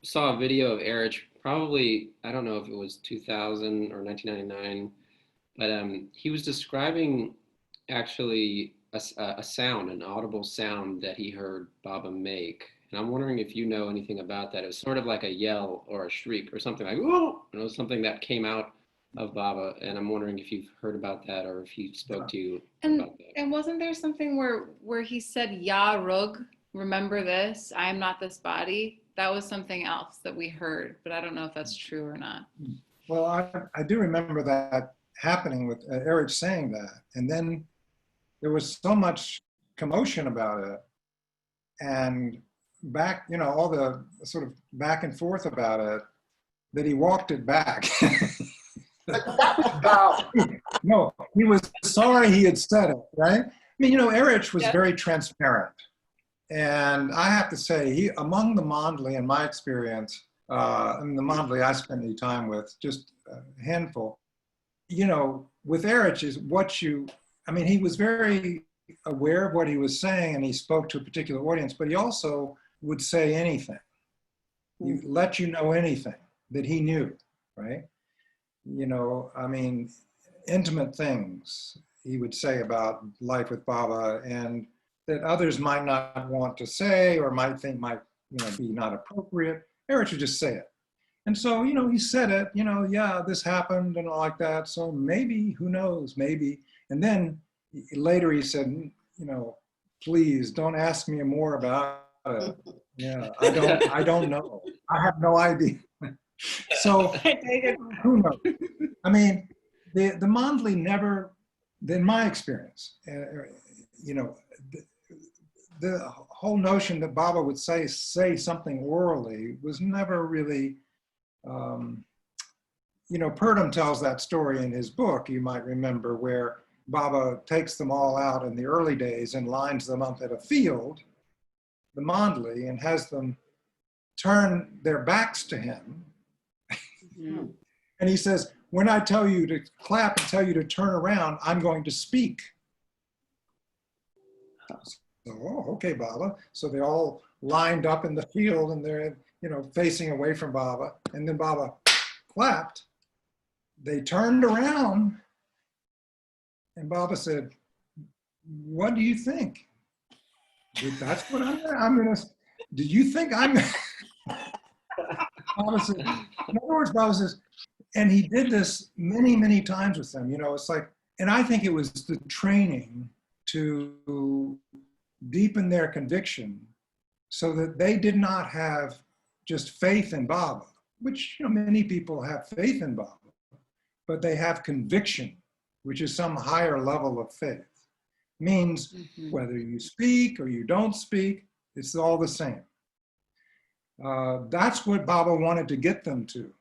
saw a video of Erich, probably, I don't know if it was 2000 or 1999, but he was describing actually a sound, an audible sound that he heard Baba make. And I'm wondering if you know anything about that. It was sort of like a yell or a shriek or something like, "Whoa!" And it was something that came out of Baba. And I'm wondering if you've heard about that or if he spoke to you about that. And wasn't there something where he said, "Ya Rug, remember this, I am not this body"? That was something else that we heard, but I don't know if that's true or not. Well, I do remember that happening with Eric saying that. And then there was so much commotion about it. And back, you know, all the sort of back and forth about it, that he walked it back. That was Bob. No, he was sorry he had said it, right? I mean, you know, Erich was Yep. very transparent. And I have to say, he, among the Mondley, in my experience, and the Mondley I spent any time with, just a handful, you know, with Erich is what you, I mean, he was very aware of what he was saying and he spoke to a particular audience, but he also would say anything. He let you know anything that he knew, right? You know, I mean, intimate things he would say about life with Baba and that others might not want to say or might think might, you know, be not appropriate. Erich would just say it. And so, you know, he said it, you know, yeah, this happened and all like that. So maybe, who knows, maybe. And then later he said, you know, please don't ask me more about it. Yeah, I don't know. I have no idea. So who knows? I mean, the Mondley never, in my experience, you know, the whole notion that Baba would say something orally was never really, you know, Purdom tells that story in his book, you might remember, where Baba takes them all out in the early days and lines them up at a field, the Mondley, and has them turn their backs to him. Mhm. And he says, when I tell you to clap and tell you to turn around, I'm going to speak. So, oh, okay, Baba. So they all lined up in the field and they're, you know, facing away from Baba. And then Baba clapped. They turned around and Baba said, what do you think? That's what I'm going to, do you think I'm, Baba said, in other words, Baba says, and he did this many, many times with them, you know, it's like, and I think it was the training to deepen their conviction so that they did not have just faith in Baba, which, you know, many people have faith in Baba, but they have conviction, which is some higher level of faith. Means whether you speak or you don't speak, it's all the same. That's what Baba wanted to get them to.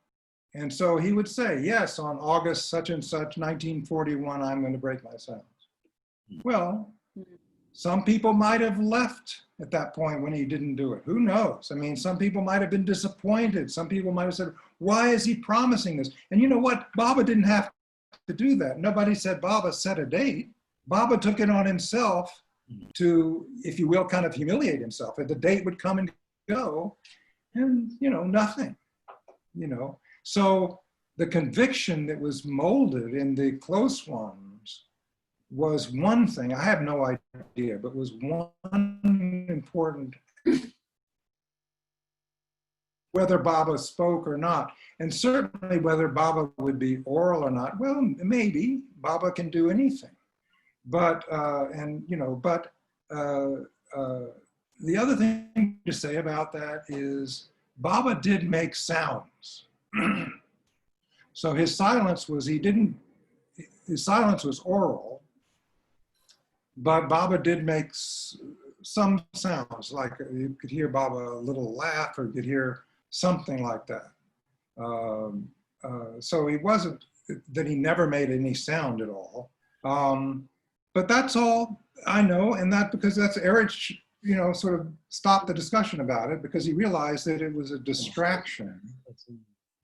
And so he would say, yes, on August such and such, 1941, I'm going to break my silence. Well, some people might have left at that point when he didn't do it. Who knows? I mean, some people might have been disappointed. Some people might have said, why is he promising this? And you know what? Baba didn't have to do that. Nobody said Baba set a date. Baba took it on himself to, if you will, kind of humiliate himself. And the date would come and go and, you know, nothing, you know. So the conviction that was molded in the close ones was one thing, I have no idea, but was one important, whether Baba spoke or not, and certainly whether Baba would be oral or not. Well, maybe Baba can do anything, but, and you know, but the other thing to say about that is Baba did make sounds. So his silence was, his silence was oral, but Baba did make some sounds, like you could hear Baba a little laugh or you could hear something like that. So it wasn't that he never made any sound at all. But that's all I know, and that because that's Erich, you know, sort of stopped the discussion about it because he realized that it was a distraction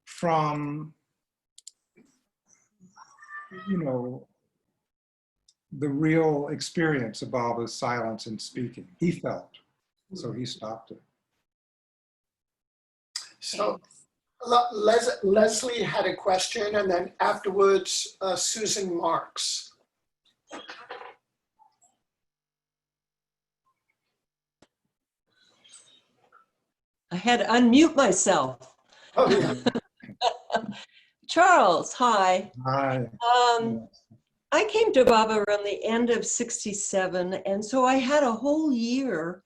from, you know, the real experience of Baba's silence and speaking. He felt, so he stopped it. So Leslie had a question, and then afterwards, Susan Marks. I had to unmute myself. Oh, Charles, hi. Hi. I came to Baba around the end of 67, and so I had a whole year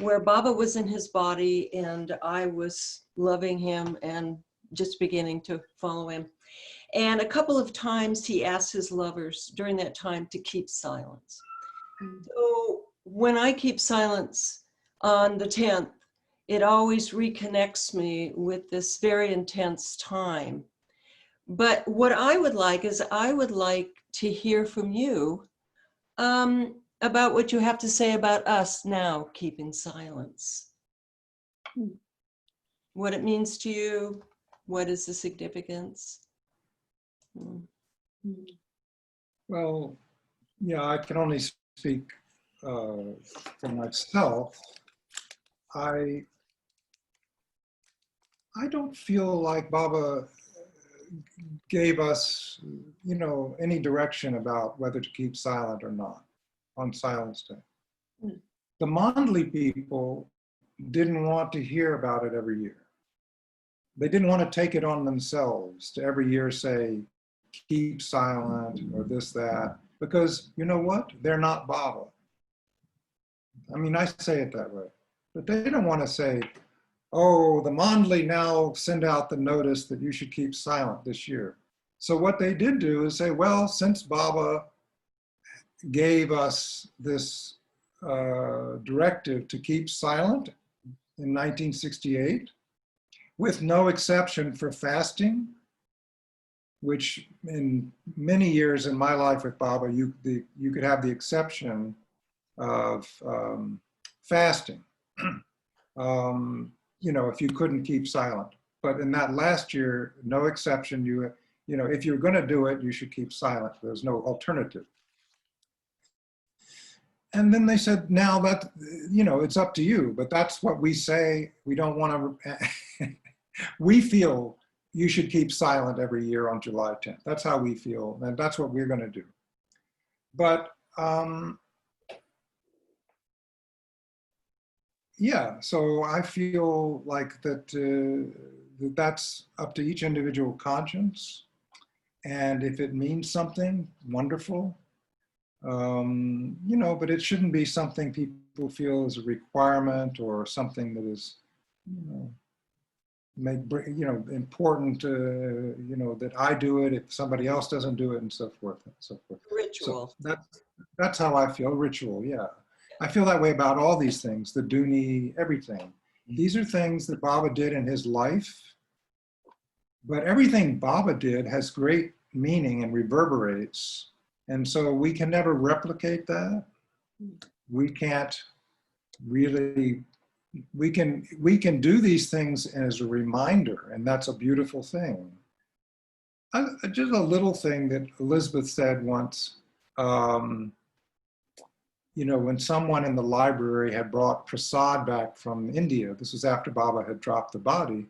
where Baba was in his body and I was loving him and just beginning to follow him. And a couple of times he asked his lovers during that time to keep silence. So when I keep silence on the 10th, it always reconnects me with this very intense time. But what I would like is I would like to hear from you about what you have to say about us now keeping silence. What it means to you, what is the significance? Well, yeah, I can only speak for myself. I don't feel like Baba gave us, you know, any direction about whether to keep silent or not on Silence Day. The Mondley people didn't want to hear about it every year. They didn't want to take it on themselves to every year say, keep silent or this, that, because you know what? They're not Baba. I mean, I say it that way, but they don't want to say, oh, the Mondley now send out the notice that you should keep silent this year. So what they did do is say, well, since Baba gave us this directive to keep silent in 1968, with no exception for fasting, which in many years in my life with Baba, you could have the exception of fasting, you know, if you couldn't keep silent. But in that last year, no exception, you know, if you're gonna do it, you should keep silent. There's no alternative. And then they said, now that, you know, it's up to you, but that's what we say. We don't want to, we feel you should keep silent every year on July 10th. That's how we feel, and that's what we're going to do. But yeah, so I feel like that that's up to each individual conscience. And if it means something, wonderful. You know, but it shouldn't be something people feel is a requirement or something that is, you know, important, you know, that I do it if somebody else doesn't do it and so forth and so forth. Ritual. So that's how I feel, ritual, yeah. I feel that way about all these things, the Duni, everything. These are things that Baba did in his life, but everything Baba did has great meaning and reverberates. And so we can never replicate that. We can't really, we can do these things as a reminder, and that's a beautiful thing. Just a little thing that Elizabeth said once, you know, when someone in the library had brought prasad back from India, this was after Baba had dropped the body,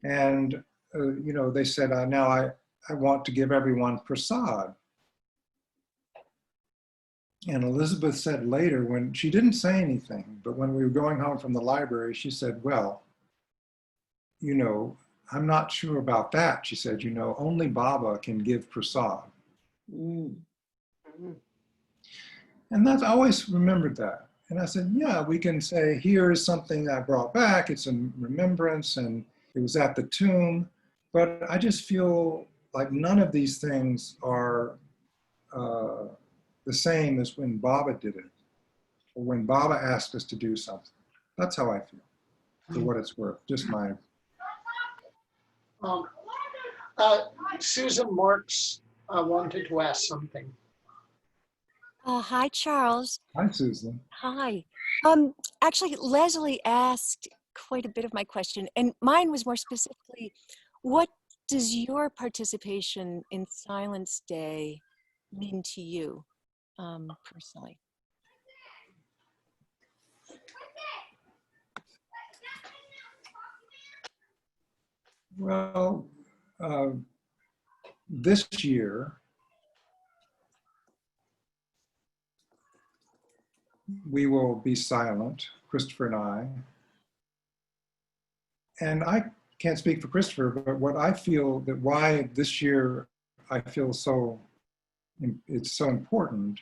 and you know, they said, now I want to give everyone prasad. And Elizabeth said later, when she didn't say anything, but when we were going home from the library, she said, well, you know, I'm not sure about that. She said, you know, only Baba can give prasad. And that's, I always remembered that. And I said, yeah, we can say, here is something that I brought back. It's a remembrance and it was at the tomb. But I just feel like none of these things are the same as when Baba did it, or when Baba asked us to do something. That's how I feel, for what it's worth, just my. Susan Marks wanted to ask something. Hi, Charles. Hi, Susan. Hi. Actually, Leslie asked quite a bit of my question, and mine was more specifically, what does your participation in Silence Day mean to you personally? Well, this year, we will be silent, Christopher and I, And I can't speak for Christopher, but what I feel that why this year I feel it's so important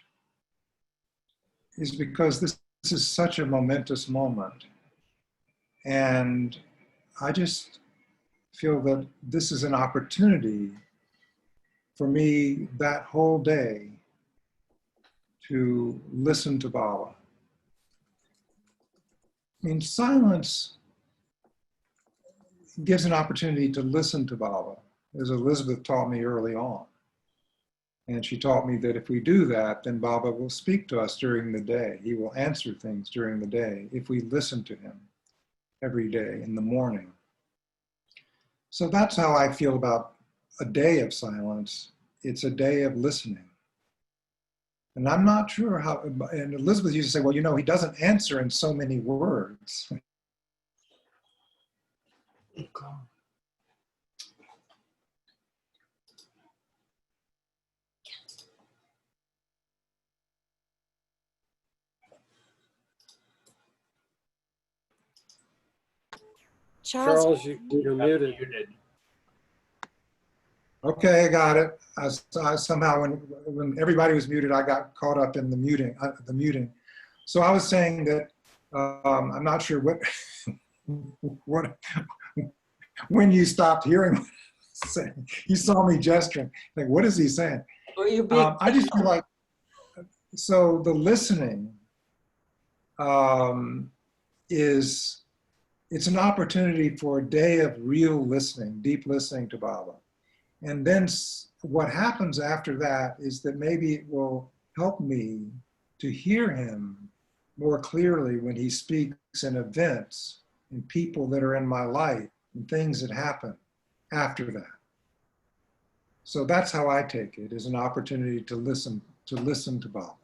is because this is such a momentous moment. And I just feel that this is an opportunity for me that whole day to listen to Baba. I mean, silence gives an opportunity to listen to Baba, as Elizabeth taught me early on. And she taught me that if we do that, then Baba will speak to us during the day. He will answer things during the day if we listen to him every day in the morning. So that's how I feel about a day of silence. It's a day of listening. And I'm not sure how, and Elizabeth used to say, well, you know, he doesn't answer in so many words. Charles, You're muted. Okay, I got it. I somehow, when everybody was muted, I got caught up in the muting. So I was saying that I'm not sure what when you stopped hearing what I was saying. You saw me gesturing. Like, what is he saying? Or you being I just feel like, so the listening it's an opportunity for a day of real listening, deep listening to Baba. And then what happens after that is that maybe it will help me to hear him more clearly when he speaks in events and people that are in my life and things that happen after that. So that's how I take it, as an opportunity to listen to Baba.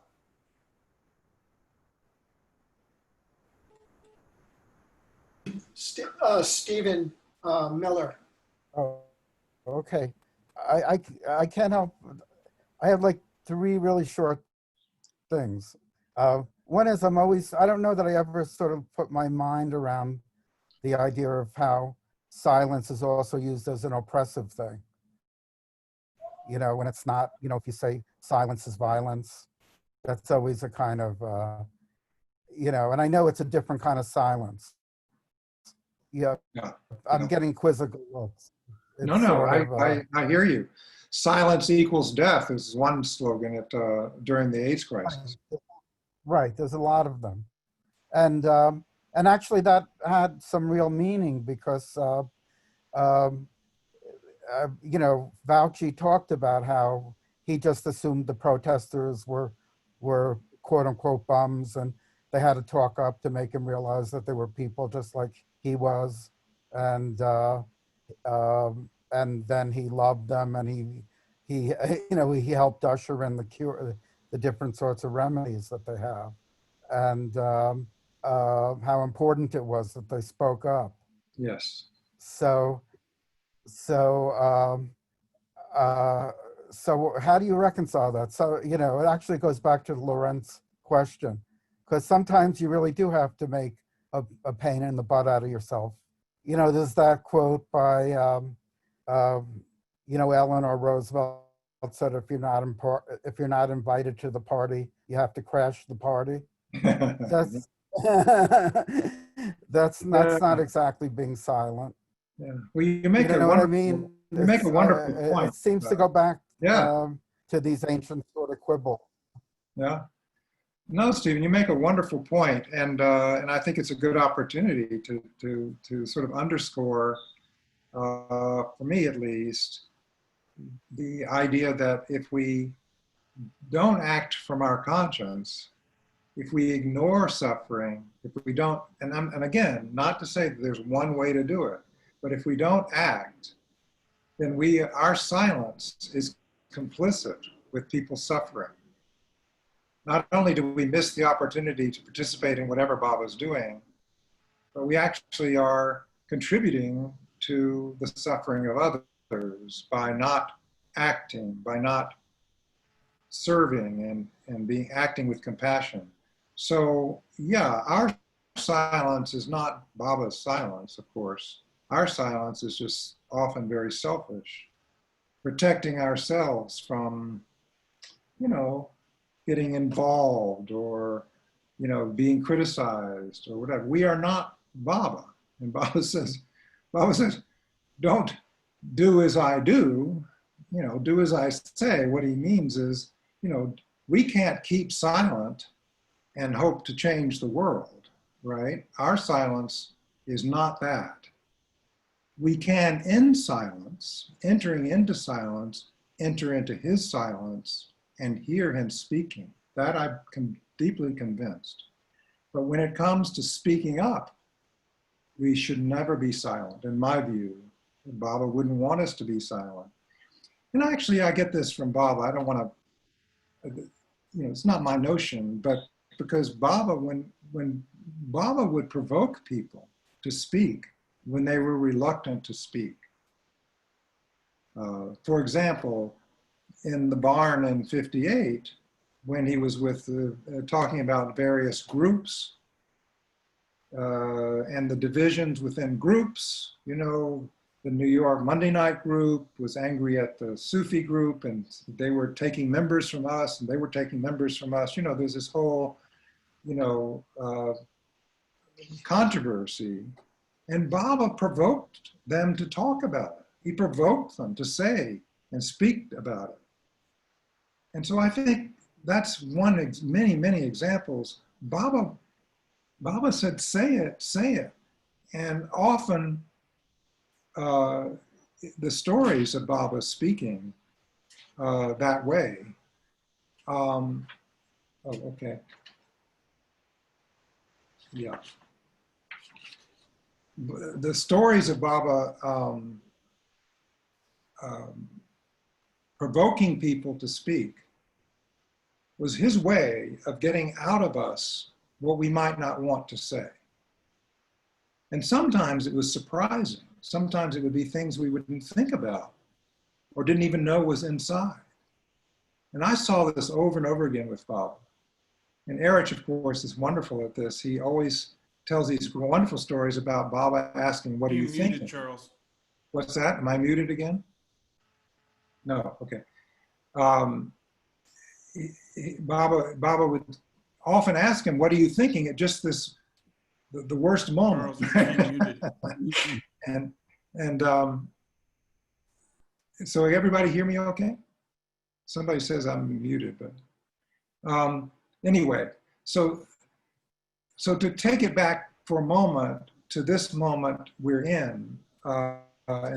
Stephen Miller. Oh, okay. I can't help. I have like 3 really short things. One is I don't know that I ever sort of put my mind around the idea of how silence is also used as an oppressive thing. You know, when it's not, you know, if you say silence is violence, that's always a kind of, you know, and I know it's a different kind of silence. Yeah, I'm getting quizzical looks. No, I hear you. Silence equals death is one slogan during the AIDS crisis. Right, there's a lot of them. And actually that had some real meaning because, you know, Fauci talked about how he just assumed the protesters were quote unquote bums, and they had to talk up to make him realize that they were people just like he was. And then he loved them, and he you know, he helped usher in the cure, the different sorts of remedies that they have, and how important it was that they spoke up. Yes. So how do you reconcile that? So, you know, it actually goes back to Lorent's question, because sometimes you really do have to make a pain in the butt out of yourself. You know, there's that quote by, you know, Eleanor Roosevelt said, if you're not invited to the party, you have to crash the party. That's not exactly being silent. Yeah. Well, you make You know what I mean? You make a wonderful point. It seems to go back Yeah. to these ancient sort of quibble. Yeah. No, Stephen, you make a wonderful point, and I think it's a good opportunity to sort of underscore, for me at least, the idea that if we don't act from our conscience, if we ignore suffering, if we don't, and again, not to say that there's one way to do it, but if we don't act, then our silence is complicit with people suffering. Not only do we miss the opportunity to participate in whatever Baba's doing, but we actually are contributing to the suffering of others by not acting, by not serving and acting with compassion. So yeah, our silence is not Baba's silence, of course, Our silence is just often very selfish, protecting ourselves from, you know, getting involved or, you know, being criticized or whatever. We are not Baba. And Baba says, don't do as I do, you know, do as I say. What he means is, you know, we can't keep silent and hope to change the world, right? Our silence is not that. We can, in silence, entering into silence, enter into his silence and hear him speaking. That I'm deeply convinced. But when it comes to speaking up, we should never be silent, in my view. Baba wouldn't want us to be silent. And actually, I get this from Baba. I don't want to, you know, it's not my notion, but because Baba, when Baba would provoke people to speak, when they were reluctant to speak. For example, in the barn in '58, when he was with talking about various groups and the divisions within groups, you know, the New York Monday night group was angry at the Sufi group and they were taking members from us and they were taking members from us. You know, there's this whole, you know, controversy. And Baba provoked them to talk about it. He provoked them to say and speak about it. And so I think that's one, many examples. Baba said, say it, say it. And often the stories of Baba speaking that way. Oh, okay. Yeah. The stories of Baba provoking people to speak was his way of getting out of us what we might not want to say. And sometimes it was surprising. Sometimes it would be things we wouldn't think about or didn't even know was inside. And I saw this over and over again with Baba. And Erich, of course, is wonderful at this. He always tells these wonderful stories about Baba asking, what are you thinking? Charles. What's that? Am I muted again? No, okay. Baba would often ask him, what are you thinking at just this, the worst moment? and so everybody hear me okay? Somebody says I'm muted, but anyway, so to take it back for a moment to this moment we're in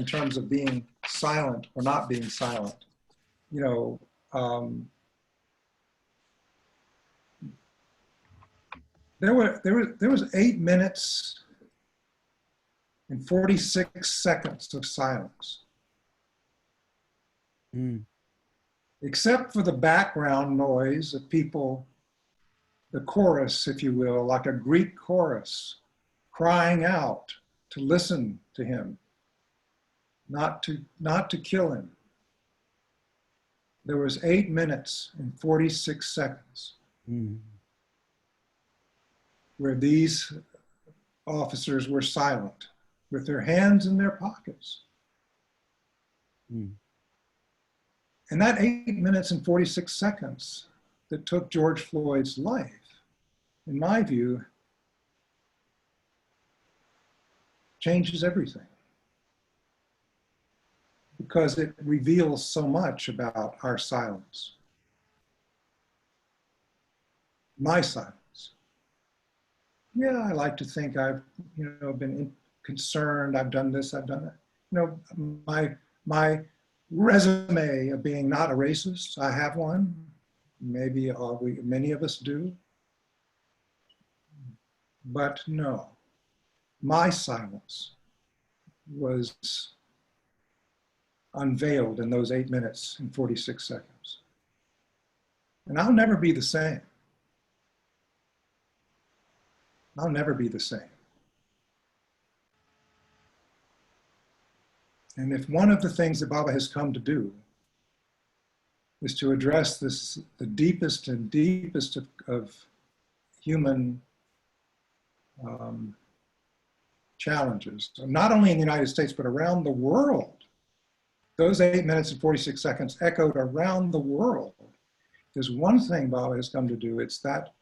terms of being silent or not being silent, you know, there was 8 minutes and 46 seconds of silence. Except for the background noise of people, the chorus, if you will, like a Greek chorus, crying out to listen to him, not to kill him. There was 8 minutes and 46 seconds where these officers were silent with their hands in their pockets. And that 8 minutes and 46 seconds that took George Floyd's life, in my view, changes everything. Because it reveals so much about our silence. My silence. Yeah, I like to think I've, you know, been concerned, I've done this, I've done that. You know, my resume of being not a racist, I have one. Maybe many of us do. But no, my silence was unveiled in those 8 minutes and 46 seconds. And I'll never be the same. I'll never be the same. And if one of the things that Baba has come to do is to address this, the deepest and deepest of human challenges, not only in the United States, but around the world. Those 8 minutes and 46 seconds echoed around the world. There's one thing Baba has come to do, it's that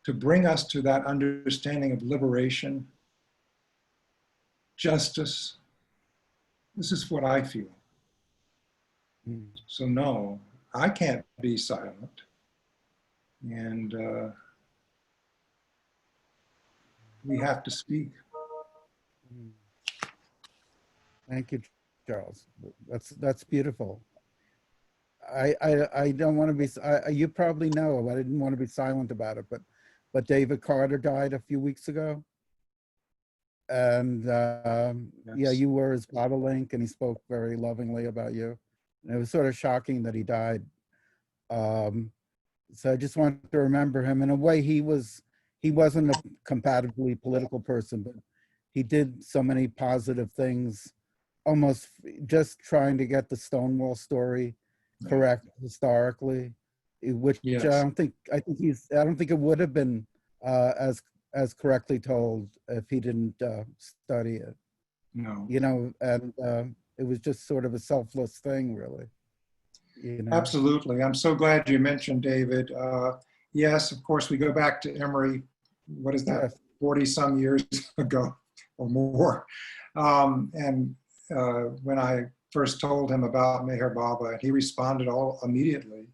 to bring us to that understanding of liberation, justice. This is what I feel. So no, I can't be silent. And we have to speak. Thank you, Charles. That's beautiful. I don't want to be, you probably know, I didn't want to be silent about it, but David Carter died a few weeks ago. And yeah, you were his Baba link, and he spoke very lovingly about you. And it was sort of shocking that he died. So I just want to remember him. In a way, he wasn't a compatibly political person, but he did so many positive things, almost just trying to get the Stonewall story correct historically, which Yes. I don't think it would have been as correctly told if he didn't study it. No. You know, and it was just sort of a selfless thing, really. You know? Absolutely. I'm so glad you mentioned David. Yes, of course, we go back to Emory, what is that, Yes. 40 some years ago or more. And when I first told him about Meher Baba, he responded all immediately.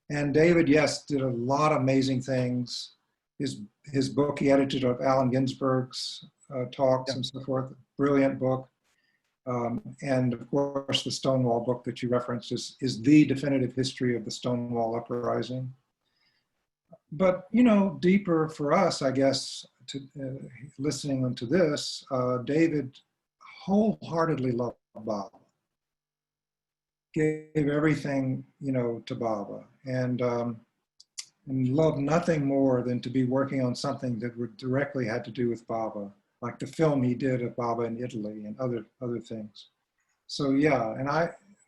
And David, yes, did a lot of amazing things. His book, he edited of Allen Ginsberg's talks and so forth, brilliant book. And of course, the Stonewall book that you referenced is the definitive history of the Stonewall uprising. But, you know, deeper for us, I guess, to listening to this, David wholeheartedly loved Baba, gave everything, you know, to Baba, and loved nothing more than to be working on something that would directly had to do with Baba, like the film he did of Baba in Italy and other things. So yeah, and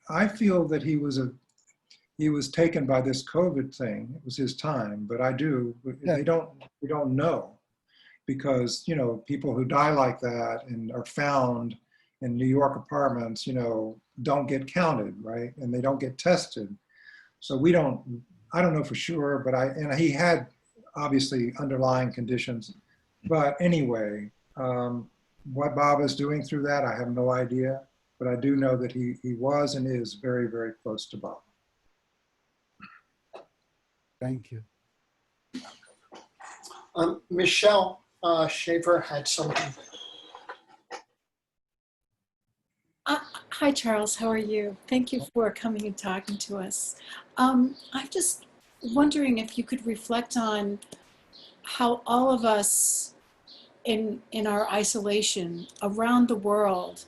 I feel that he was taken by this COVID thing. It was his time, but we don't know, because, you know, people who die like that and are found in New York apartments, you know, don't get counted, right? And they don't get tested. So I don't know for sure, but and he had obviously underlying conditions. But anyway, what Baba is doing through that, I have no idea, but I do know that he was and is very, very close to Baba. Thank you. Michelle Schaefer had something. Hi, Charles. How are you? Thank you for coming and talking to us. I'm just wondering if you could reflect on how all of us in our isolation around the world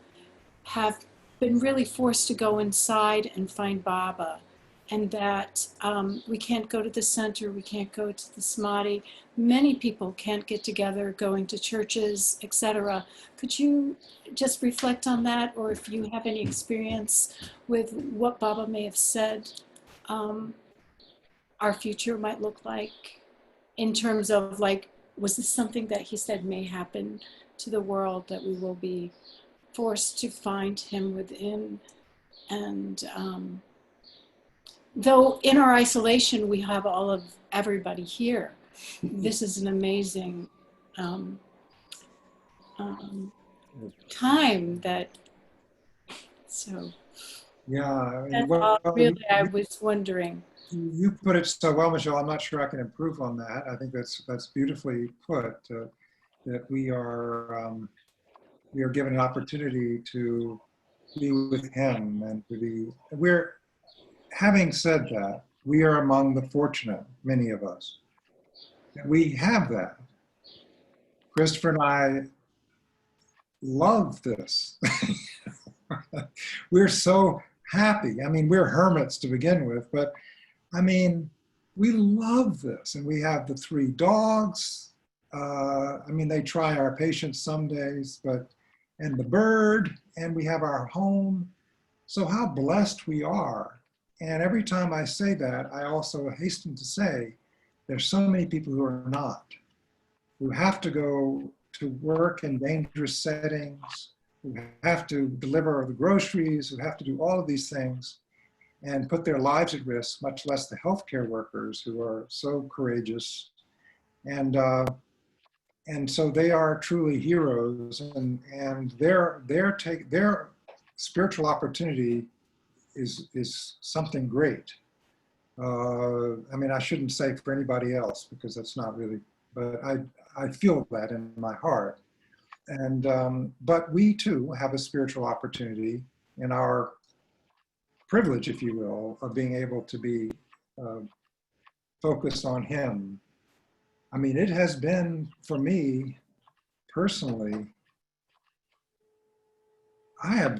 have been really forced to go inside and find Baba, and that we can't go to the center, we can't go to the Samadhi. Many people can't get together, going to churches, etc. Could you just reflect on that, or if you have any experience with what Baba may have said our future might look like, in terms of, like, was this something that he said may happen to the world, that we will be forced to find him within? And though in our isolation we have all of everybody here, this is an amazing time that, so Yeah, that's well, all really I was wondering. you put it so well, Michelle. I'm not sure I can improve on that. I think that's beautifully put. That we are given an opportunity to be with him and to be. Having said that, we are among the fortunate, many of us. We have that. Christopher and I love this. We're so happy. I mean, we're hermits to begin with, but I mean, we love this. And we have the 3 dogs. I mean, they try our patience some days, and the bird, and we have our home. So how blessed we are. And every time I say that, I also hasten to say, there's so many people who are not, who have to go to work in dangerous settings, who have to deliver the groceries, who have to do all of these things and put their lives at risk, much less the healthcare workers who are so courageous. And so they are truly heroes, and their spiritual opportunity is something great. I mean, I shouldn't say for anybody else because that's not really, but I feel that in my heart. And but we too have a spiritual opportunity in our privilege, if you will, of being able to be focused on Him. I mean, it has been for me personally. I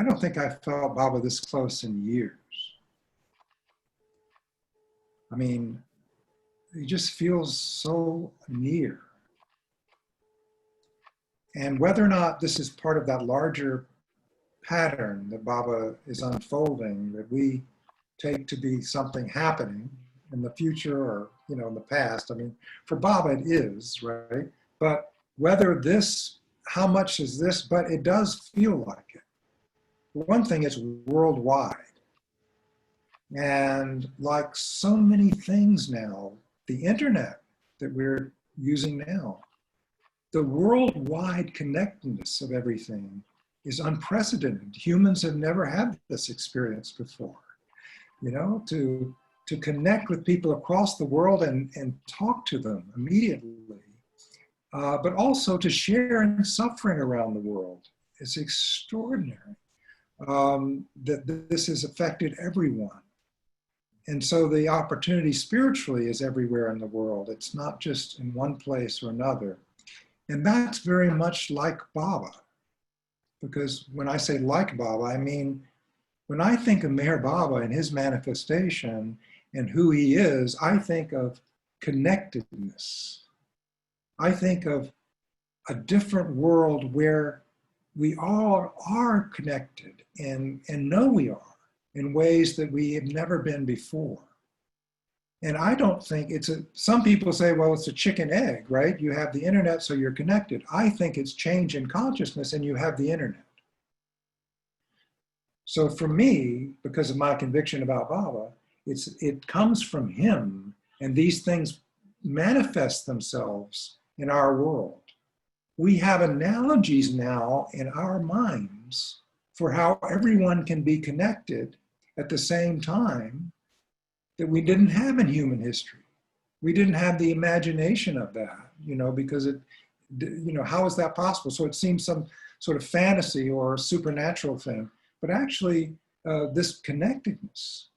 don't think I felt Baba this close in years. I mean, he just feels so near. And whether or not this is part of that larger pattern that Baba is unfolding, that we take to be something happening in the future or, you know, in the past. I mean, for Baba it is, right? But whether this, how much is this, but it does feel like it. One thing is worldwide. And like so many things now, the internet that we're using now, the worldwide connectedness of everything is unprecedented. Humans have never had this experience before, you know, to connect with people across the world and talk to them immediately, but also to share in suffering around the world. It's extraordinary that this has affected everyone. And so the opportunity spiritually is everywhere in the world. It's not just in one place or another. And that's very much like Baba. Because when I say like Baba, I mean, when I think of Meher Baba and his manifestation and who he is, I think of connectedness. I think of a different world where we all are connected and know we are in ways that we have never been before. And I don't think some people say, well, it's a chicken egg, right? You have the internet, so you're connected. I think it's change in consciousness and you have the internet. So for me, because of my conviction about Baba, it comes from him, and these things manifest themselves in our world. We have analogies now in our minds for how everyone can be connected at the same time that we didn't have in human history. We didn't have the imagination of that, you know, because how is that possible? So it seems some sort of fantasy or supernatural thing, but actually this connectedness,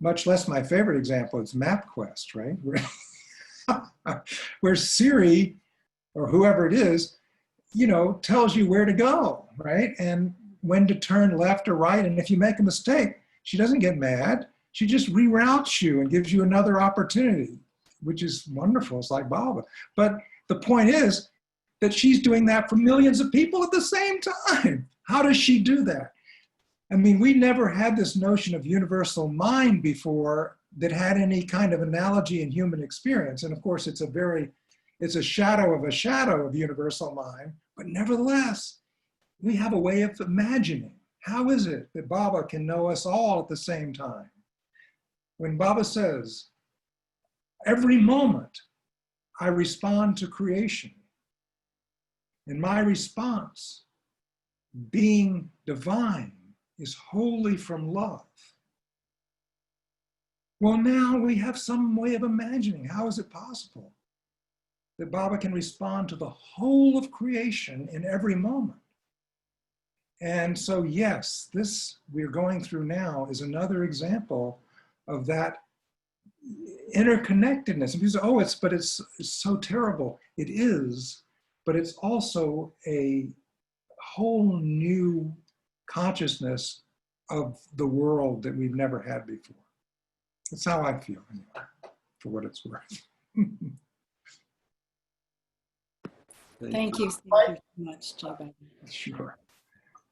much less my favorite example is MapQuest, right? Where Siri or whoever it is, you know, tells you where to go, right? And when to turn left or right. And if you make a mistake, she doesn't get mad. She just reroutes you and gives you another opportunity, which is wonderful. It's like Baba. But the point is that she's doing that for millions of people at the same time. How does she do that? I mean, we never had this notion of universal mind before that had any kind of analogy in human experience. And of course, it's a shadow of universal mind, but nevertheless, we have a way of imagining. How is it that Baba can know us all at the same time? When Baba says, every moment I respond to creation, and my response, being divine, is wholly from love. Well, now we have some way of imagining. How is it possible that Baba can respond to the whole of creation in every moment? And so, yes, this we're going through now is another example of that interconnectedness. And people say, it's so terrible. It is, but it's also a whole new consciousness of the world that we've never had before. That's how I feel, anyway, for what it's worth. Thank you so much, Jabba. Sure.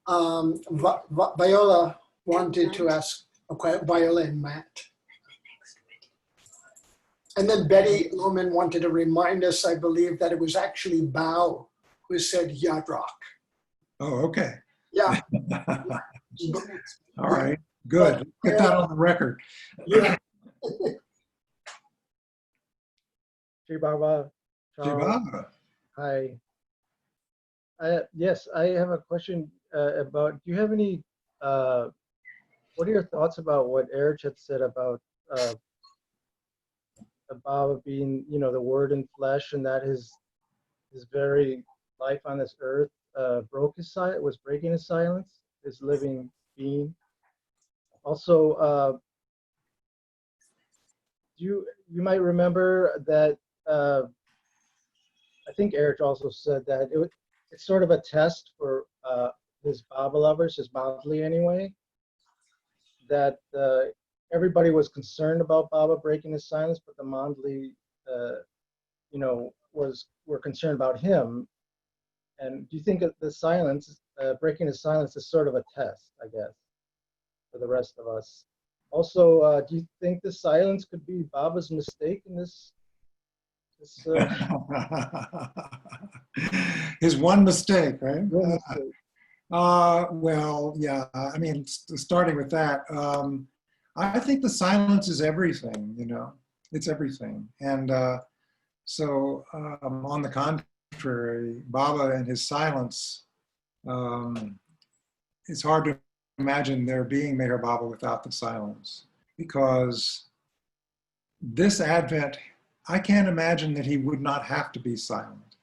Viola wanted to ask a question, Viola and Matt. And then Betty Luhman wanted to remind us, I believe, that it was actually Bao was said Yadrak. Oh, okay. Yeah. All right, good. Get that on the record. Yeah. Sri Baba, Charles, Jibaba. hi. Yes, I have a question about, do you have any, what are your thoughts about what Erich had said about Baba being, you know, the word in flesh, and that his very life on this earth was breaking his silence, his living being. Also, you might remember that I think Erich also said that it's sort of a test for his Baba lovers, his Mandli anyway, that everybody was concerned about Baba breaking his silence, but the Mandli, you know, were concerned about him. And do you think that the silence, breaking his silence, is sort of a test, I guess, for the rest of us? Also, do you think the silence could be Baba's mistake in this? His one mistake, right? One mistake. Well, yeah, I mean, starting with that, I think the silence is everything, you know, it's everything. And so on the contrary, Baba and his silence, it's hard to imagine there being Meher Baba without the silence, because this Advent, I can't imagine that he would not have to be silent.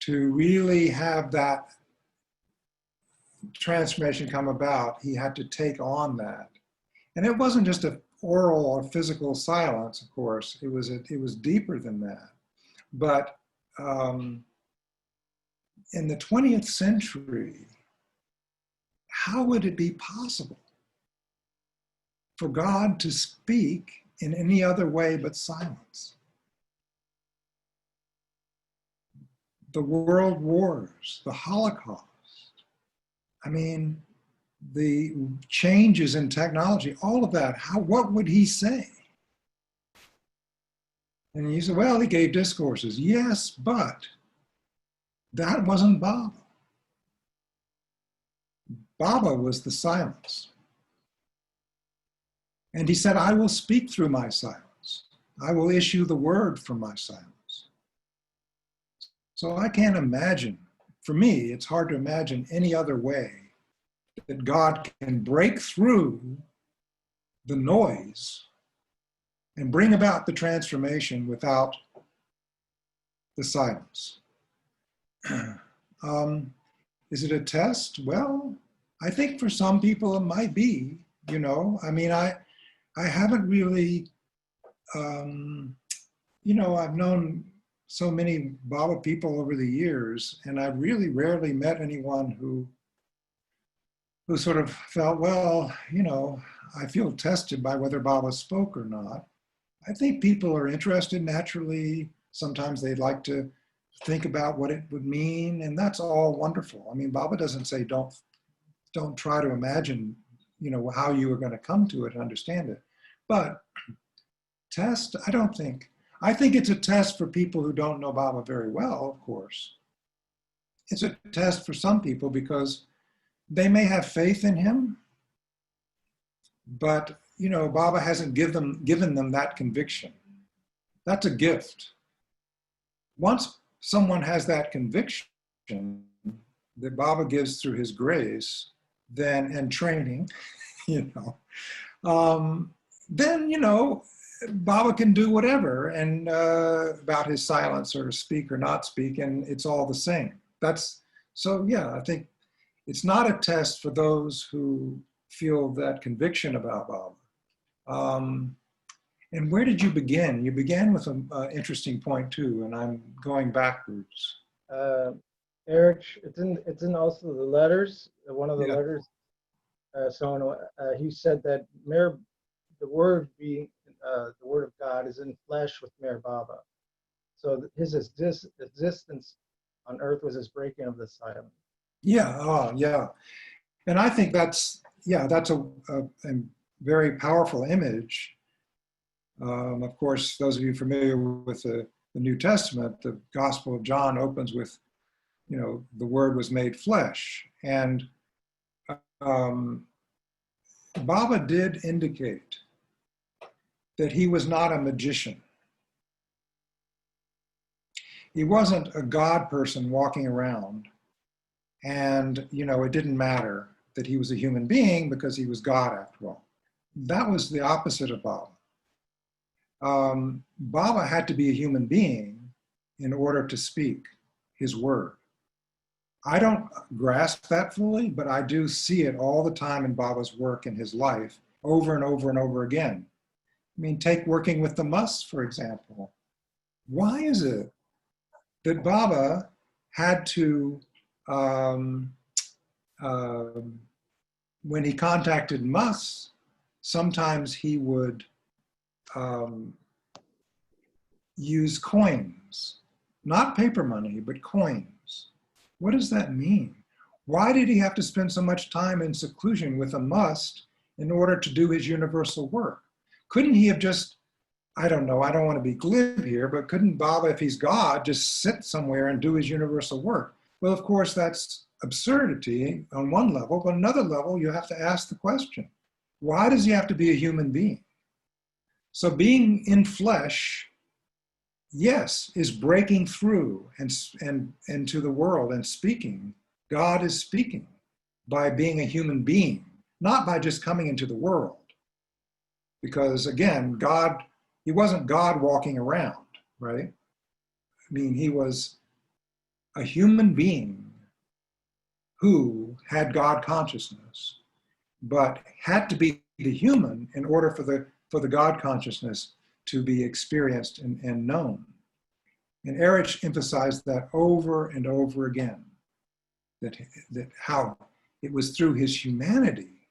To really have that transformation come about, he had to take on that. And it wasn't just an oral or physical silence, of course. It was deeper than that. But in the 20th century, how would it be possible for God to speak in any other way but silence? The world wars, the Holocaust, I mean, the changes in technology, all of that, what would he say? And you say, well, he gave discourses. Yes, but that wasn't Baba. Baba was the silence. And he said, I will speak through my silence. I will issue the word from my silence. So I can't imagine, for me, it's hard to imagine any other way that God can break through the noise and bring about the transformation without the silence. Is it a test? Well, I think for some people it might be, you know. I mean, I haven't really, you know, I've known so many Baba people over the years, and I've really rarely met anyone who sort of felt, well, you know, I feel tested by whether Baba spoke or not. I think people are interested naturally. Sometimes they'd like to think about what it would mean, and that's all wonderful. I mean, Baba doesn't say don't try to imagine, you know, how you are going to come to it and understand it. But test, I don't think. I think it's a test for people who don't know Baba very well, of course. It's a test for some people because they may have faith in him, but, you know, Baba hasn't given them that conviction. That's a gift. Once someone has that conviction that Baba gives through his grace, then, and training, you know, then, you know, Baba can do whatever and about his silence or speak or not speak, and it's all the same. So yeah, I think it's not a test for those who feel that conviction about Baba. And where did you begin? You began with an interesting point too, and I'm going backwards. Erich, it's in also the letters, one of the Yeah. letters. He said that the word being the word of God is in flesh with Meher Baba. So his existence on earth was his breaking of the silence. Yeah, yeah. And I think that's a very powerful image. Of course, those of you familiar with the New Testament, the Gospel of John opens with the Word was made flesh. And Baba did indicate that he was not a magician. He wasn't a God person walking around, and it didn't matter that he was a human being because he was God after all. That was the opposite of Baba. Baba had to be a human being in order to speak his word. I don't grasp that fully, but I do see it all the time in Baba's work in his life, over and over and over again. I mean, take working with the Musts, for example. Why is it that Baba had to, when he contacted Musts, sometimes he would use coins, not paper money, but coins. What does that mean? Why did he have to spend so much time in seclusion with a Must in order to do his universal work? Couldn't he have just, I don't know, I don't want to be glib here, but couldn't Baba, if he's God, just sit somewhere and do his universal work? Well, of course, that's absurdity on one level, but another level, you have to ask the question, why does he have to be a human being? So being in flesh, yes, is breaking through and into the world and speaking. God is speaking by being a human being, not by just coming into the world. Because again, God, he wasn't God walking around, right? I mean, he was a human being who had God consciousness, but had to be the human in order for the God consciousness to be experienced and known. And Erich emphasized that over and over again, that how it was through his humanity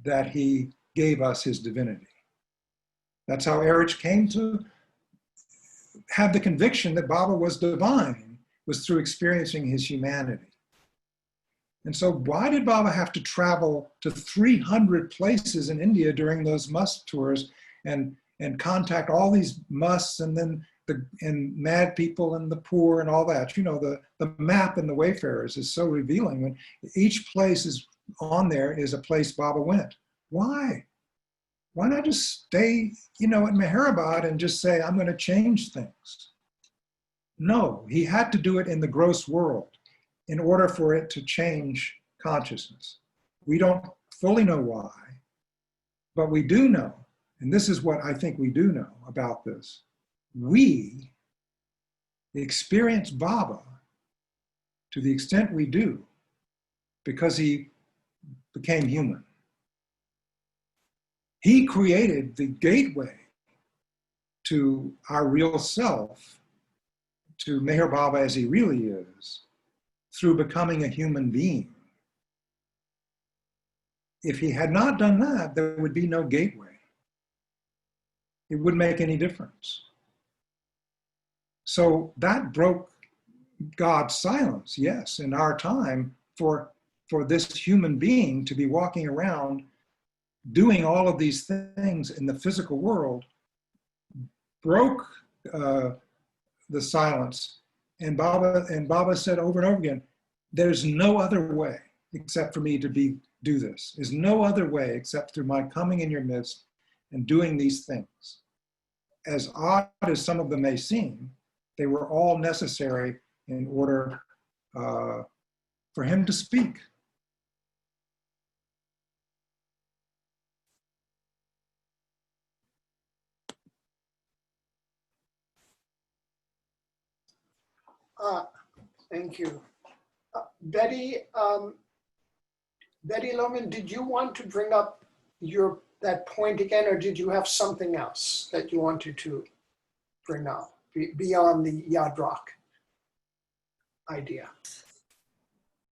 that he gave us his divinity. That's how Erich came to have the conviction that Baba was divine, was through experiencing his humanity. And so why did Baba have to travel to 300 places in India during those Must tours and contact all these Musts and then and mad people and the poor and all that? The map in the Wayfarers is so revealing. When each place is on there is a place Baba went. Why? Why not just stay, at Meherabad and just say, I'm going to change things? No, he had to do it in the gross world in order for it to change consciousness. We don't fully know why, but we do know, and this is what I think we do know about this. We experience Baba to the extent we do because he became human. He created the gateway to our real self, to Meher Baba as he really is, through becoming a human being. If he had not done that, there would be no gateway. It wouldn't make any difference. So that broke God's silence, yes, in our time for this human being to be walking around doing all of these things in the physical world, broke the silence. And Baba said over and over again, there's no other way except for me to do this. There's no other way except through my coming in your midst and doing these things. As odd as some of them may seem, they were all necessary in order for him to speak. Thank you. Betty Lohman, did you want to bring up that point again, or did you have something else that you wanted to bring up beyond the Yadrak idea?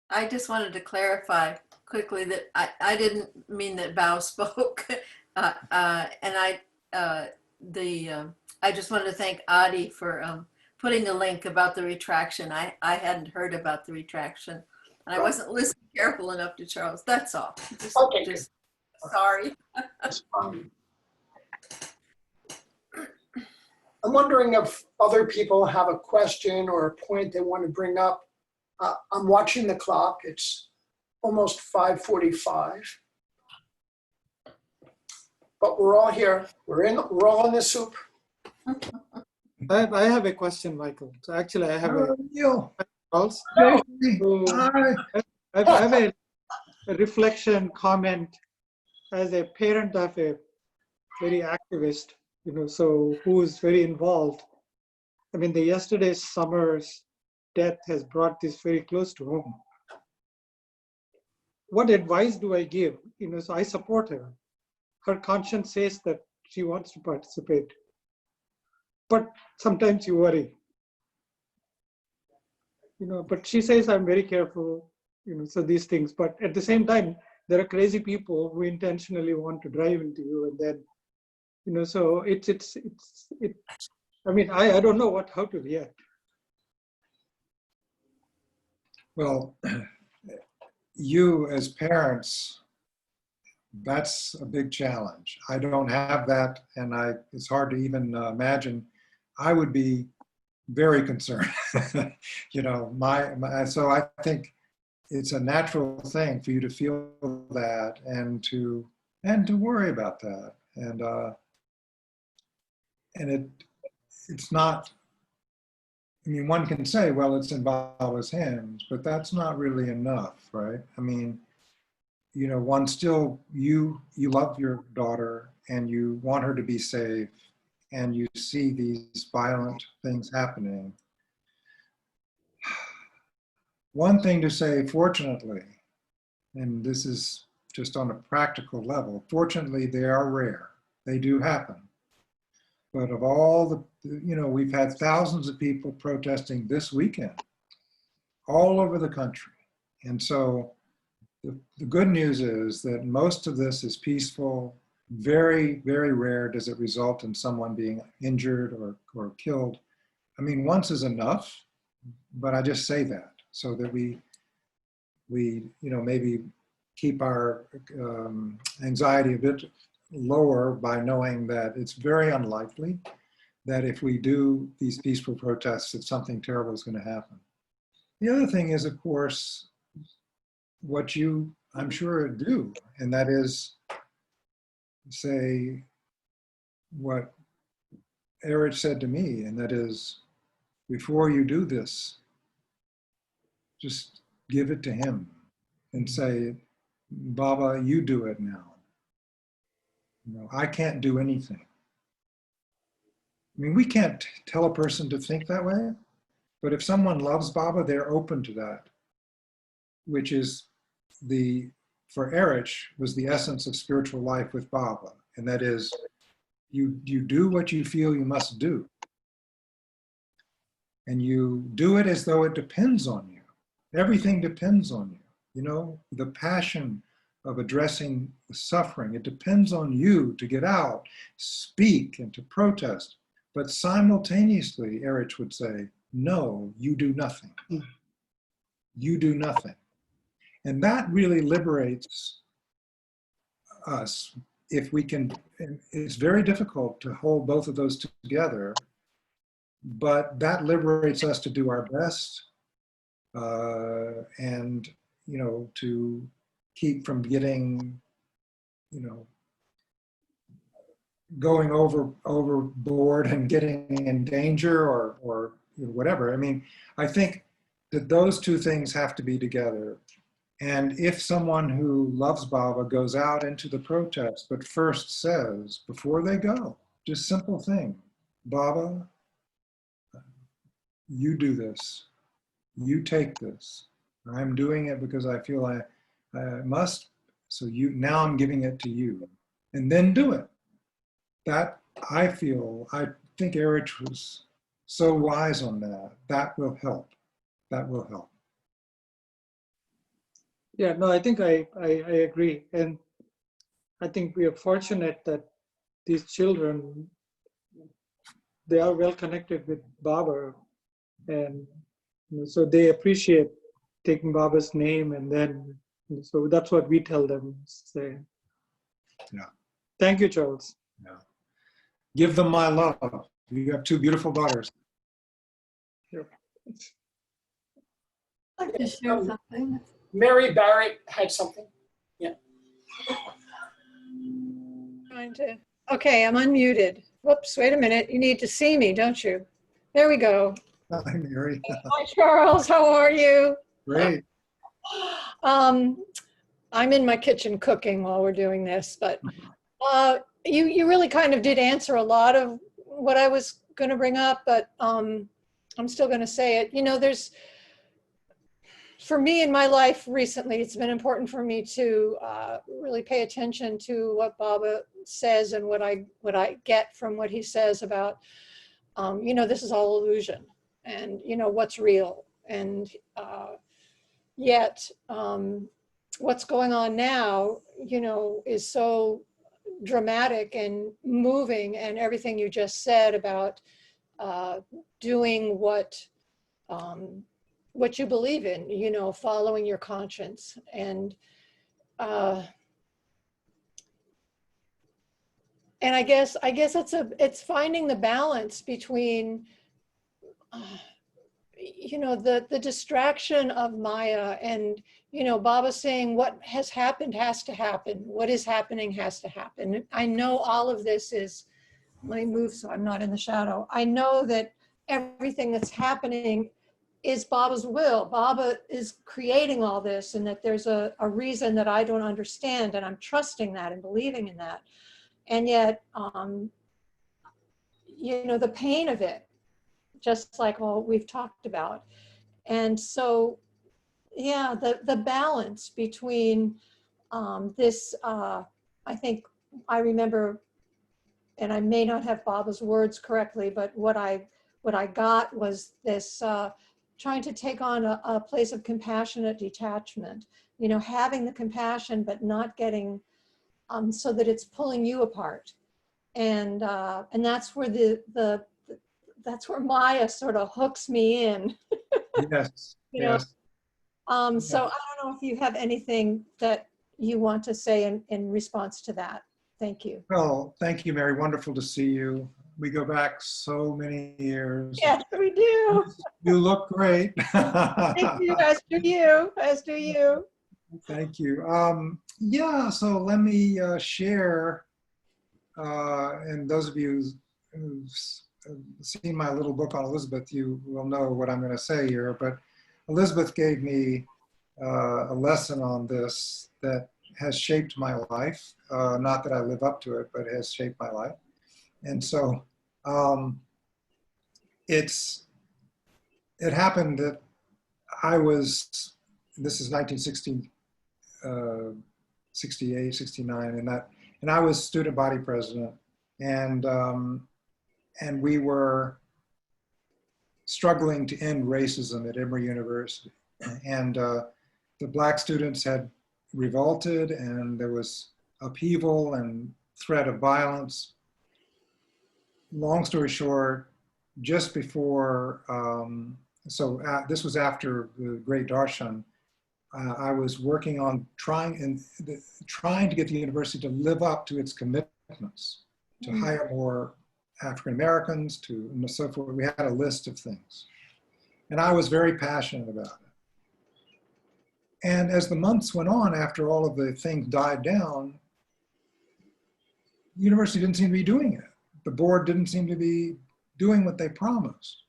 I just wanted to clarify quickly that I didn't mean that Bao spoke. I just wanted to thank Adi for putting a link about the retraction. I hadn't heard about the retraction, and I wasn't listening careful enough to Charles. That's all. Just sorry. I'm wondering if other people have a question or a point they want to bring up. I'm watching the clock. It's almost 5:45. But we're all here. We're all in the soup. I have a question, Michael. So actually, I have a also. Hi. I have a reflection comment as a parent of a very activist, so who is very involved. I mean, yesterday's Summer's death has brought this very close to home. What advice do I give? So I support her. Her conscience says that she wants to participate. But sometimes you worry. But she says, I'm very careful, so these things. But at the same time, there are crazy people who intentionally want to drive into you. And then, so I mean, I don't know how to react. Well, you as parents, that's a big challenge. I don't have that, and it's hard to even imagine. I would be very concerned. So I think it's a natural thing for you to feel that and to worry about that. And it's not, I mean, one can say, well, it's in Baba's hands, but that's not really enough, right? I mean, one still, you love your daughter and you want her to be safe, and you see these violent things happening. One thing to say, fortunately, and this is just on a practical level, fortunately, they are rare. They do happen. But of all we've had thousands of people protesting this weekend all over the country. And so the good news is that most of this is peaceful. Very, very rare does it result in someone being injured or killed. I mean, once is enough, but I just say that so that we maybe keep our anxiety a bit lower by knowing that it's very unlikely that if we do these peaceful protests, that something terrible is going to happen. The other thing is, of course, what you, I'm sure, do, and that is say what Erich said to me, and that is, before you do this, just give it to him and say, Baba, you do it now. I can't do anything. I mean, we can't tell a person to think that way, but if someone loves Baba, they're open to that, which is for Erich, was the essence of spiritual life with Baba. And that is, you do what you feel you must do. And you do it as though it depends on you. Everything depends on you. The passion of addressing the suffering, it depends on you to get out, speak, and to protest. But simultaneously, Erich would say, no, you do nothing. You do nothing. And that really liberates us if we can. It's very difficult to hold both of those together, but that liberates us to do our best and, to keep from getting, going overboard and getting in danger or whatever. I mean, I think that those two things have to be together. And if someone who loves Baba goes out into the protest, but first says, before they go, just simple thing, Baba, you do this, you take this. I'm doing it because I feel I must, so now I'm giving it to you. And then do it. That, I think Erich was so wise on that. That will help. That will help. Yeah, no, I think I agree. And I think we are fortunate that these children, they are well connected with Baba. And so they appreciate taking Baba's name. And then, so that's what we tell them. Say. Yeah. Thank you, Charles. Yeah. Give them my love. You have two beautiful daughters. I'd like to share something. Mary Barrett had something. Yeah. Trying to, okay, I'm unmuted. Whoops, wait a minute. You need to see me, don't you? There we go. Hi, Mary. Hi, Charles. How are you? Great. I'm in my kitchen cooking while we're doing this, but you really kind of did answer a lot of what I was going to bring up, but I'm still going to say it. You know, for me in my life recently, it's been important for me to really pay attention to what Baba says and what I get from what he says about, you know, this is all illusion and, you know, what's real. And yet what's going on now, you know, is so dramatic and moving, and everything you just said about doing what you believe in, you know, following your conscience. And I guess it's finding the balance between, you know, the distraction of Maya and, you know, Baba saying what has happened has to happen. What is happening has to happen. I know all of this is, let me move so I'm not in the shadow. I know that everything that's happening is Baba's will. Baba is creating all this, and that there's a reason that I don't understand, and I'm trusting that and believing in that. And yet, you know, the pain of it, just like what we've talked about. And so, yeah, the balance between this, I think I remember, and I may not have Baba's words correctly, but what I got was this trying to take on a place of compassionate detachment, you know, having the compassion, but not getting so that it's pulling you apart. And that's where that's where Maya sort of hooks me in. Yes, You know? yes. So I don't know if you have anything that you want to say in response to that. Thank you. Well, thank you, Mary. Wonderful to see you. We go back so many years. Yes, we do. You look great. Thank you, as do you, as do you. Thank you. Yeah, so let me share, and those of you who've seen my little book on Elizabeth, you will know what I'm going to say here, but Elizabeth gave me a lesson on this that has shaped my life. Not that I live up to it, but it has shaped my life. And so it happened that I was, this is 1960, 68, 69, and I was student body president, and we were struggling to end racism at Emory University. And the Black students had revolted, and there was upheaval and threat of violence. Long story short, just before, this was after the Great Darshan, I was working on trying to get the university to live up to its commitments, to hire more African Americans, and so forth. We had a list of things. And I was very passionate about it. And as the months went on, after all of the things died down, the university didn't seem to be doing it. The board didn't seem to be doing what they promised.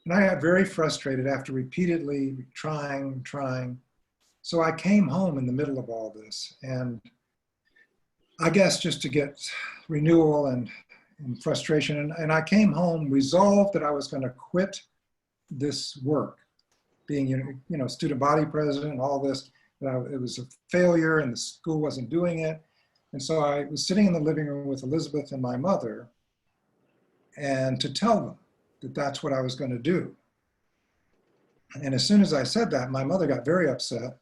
And I got very frustrated after repeatedly trying. So I came home in the middle of all this. And I guess just to get renewal and frustration. And I came home resolved that I was going to quit this work, being, you know, student body president and all this. It was a failure and the school wasn't doing it. And so I was sitting in the living room with Elizabeth and my mother, and to tell them that that's what I was going to do. And as soon as I said that, my mother got very upset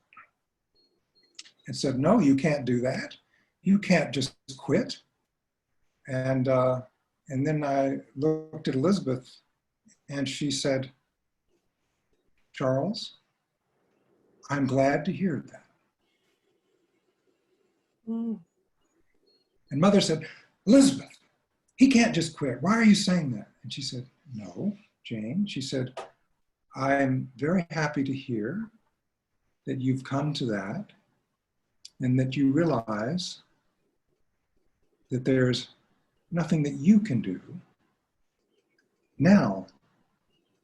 and said, "No, you can't do that. You can't just quit." And then I looked at Elizabeth and she said, "Charles, I'm glad to hear that." And Mother said, "Elizabeth, he can't just quit. Why are you saying that?" And she said, no, Jane. She said, I'm very happy to hear that you've come to that and that you realize that there's nothing that you can do. Now,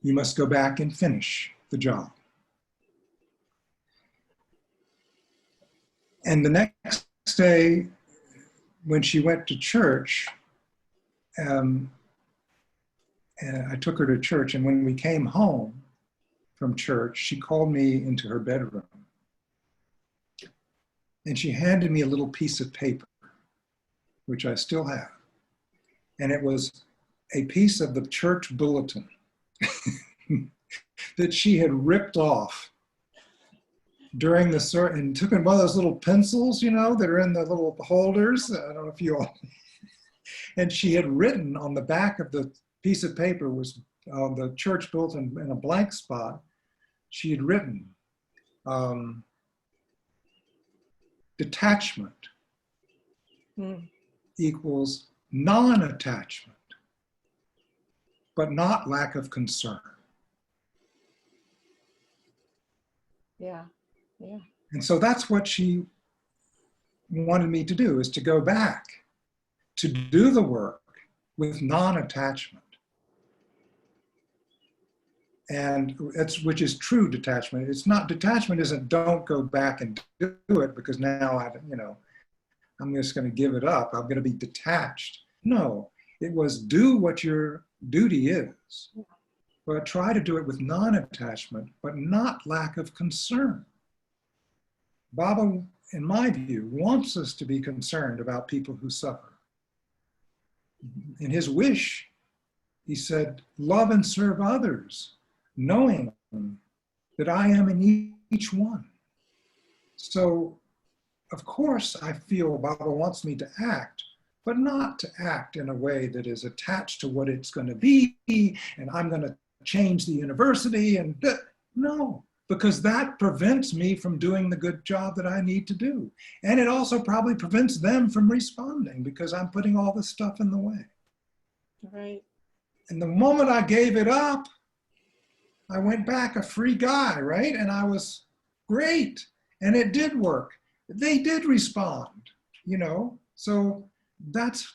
you must go back and finish the job. And the next day, when she went to church, and I took her to church, and when we came home from church, she called me into her bedroom. And she handed me a little piece of paper, which I still have. And it was a piece of the church bulletin that she had ripped off during the service, and took in one of those little pencils, you know, that are in the little holders. I don't know if you all, and she had written on the back of the piece of paper, was the church bulletin in a blank spot. She had written, detachment equals non-attachment, but not lack of concern. Yeah, yeah. And so that's what she wanted me to do, is to go back to do the work with non-attachment. And it's, which is true detachment. It's not, detachment isn't don't go back and do it because now I'm just going to give it up. I'm going to be detached. No, it was do what your duty is, but try to do it with non-attachment, but not lack of concern. Baba, in my view, wants us to be concerned about people who suffer. In his wish, he said, love and serve others, knowing that I am in each one. So, of course, I feel Baba wants me to act, but not to act in a way that is attached to what it's going to be, and I'm going to change the university, and no, because that prevents me from doing the good job that I need to do. And it also probably prevents them from responding because I'm putting all this stuff in the way. Right. And the moment I gave it up, I went back a free guy, right? And I was great. And it did work. They did respond, you know? So that's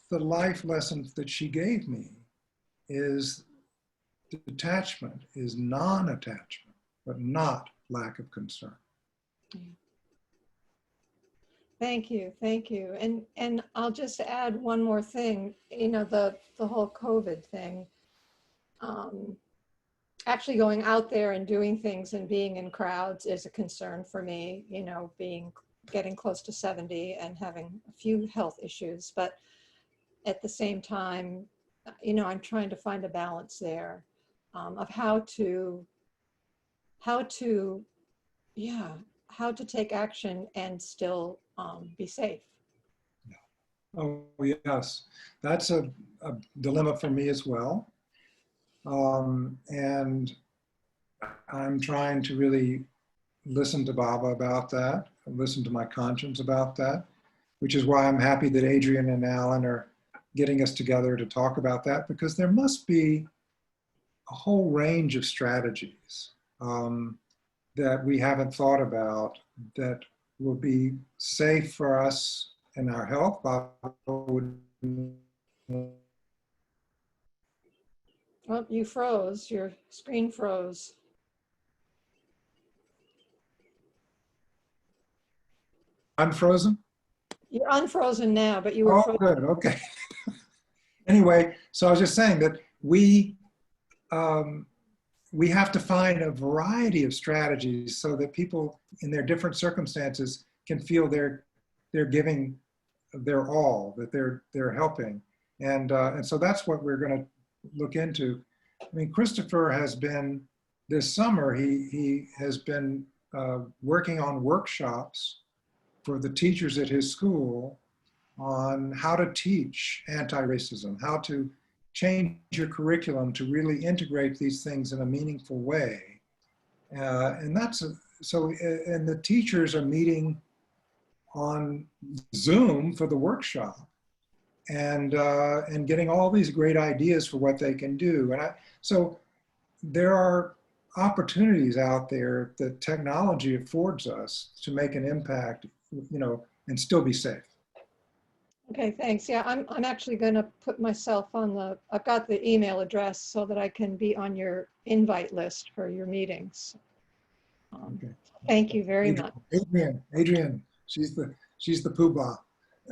the life lessons that she gave me, is detachment is non-attachment, but not lack of concern. Thank you, thank you. And I'll just add one more thing. You know, the whole COVID thing. Actually going out there and doing things and being in crowds is a concern for me, you know, getting close to 70 and having a few health issues. But at the same time, you know, I'm trying to find a balance there of how to take action and still be safe. Oh, yes. That's a dilemma for me as well. And I'm trying to really listen to Baba about that, listen to my conscience about that, which is why I'm happy that Adrian and Alan are getting us together to talk about that, because there must be a whole range of strategies that we haven't thought about that will be safe for us and our health. Baba would. Oh, you froze, your screen froze. I'm frozen? You're unfrozen now, but you were frozen. Good, okay. Anyway, so I was just saying that we have to find a variety of strategies so that people in their different circumstances can feel they're giving their all, that they're helping. And so that's what we're going to look into. I mean, Christopher has been, this summer, he has been working on workshops for the teachers at his school on how to teach anti-racism, how to change your curriculum to really integrate these things in a meaningful way. And the teachers are meeting on Zoom for the workshop. and getting all these great ideas for what they can do. So there are opportunities out there that technology affords us to make an impact, and still be safe. Okay, thanks. Yeah, I'm actually going to put myself on I've got the email address so that I can be on your invite list for your meetings. Okay. Thank you very much. Adrian, she's the poobah.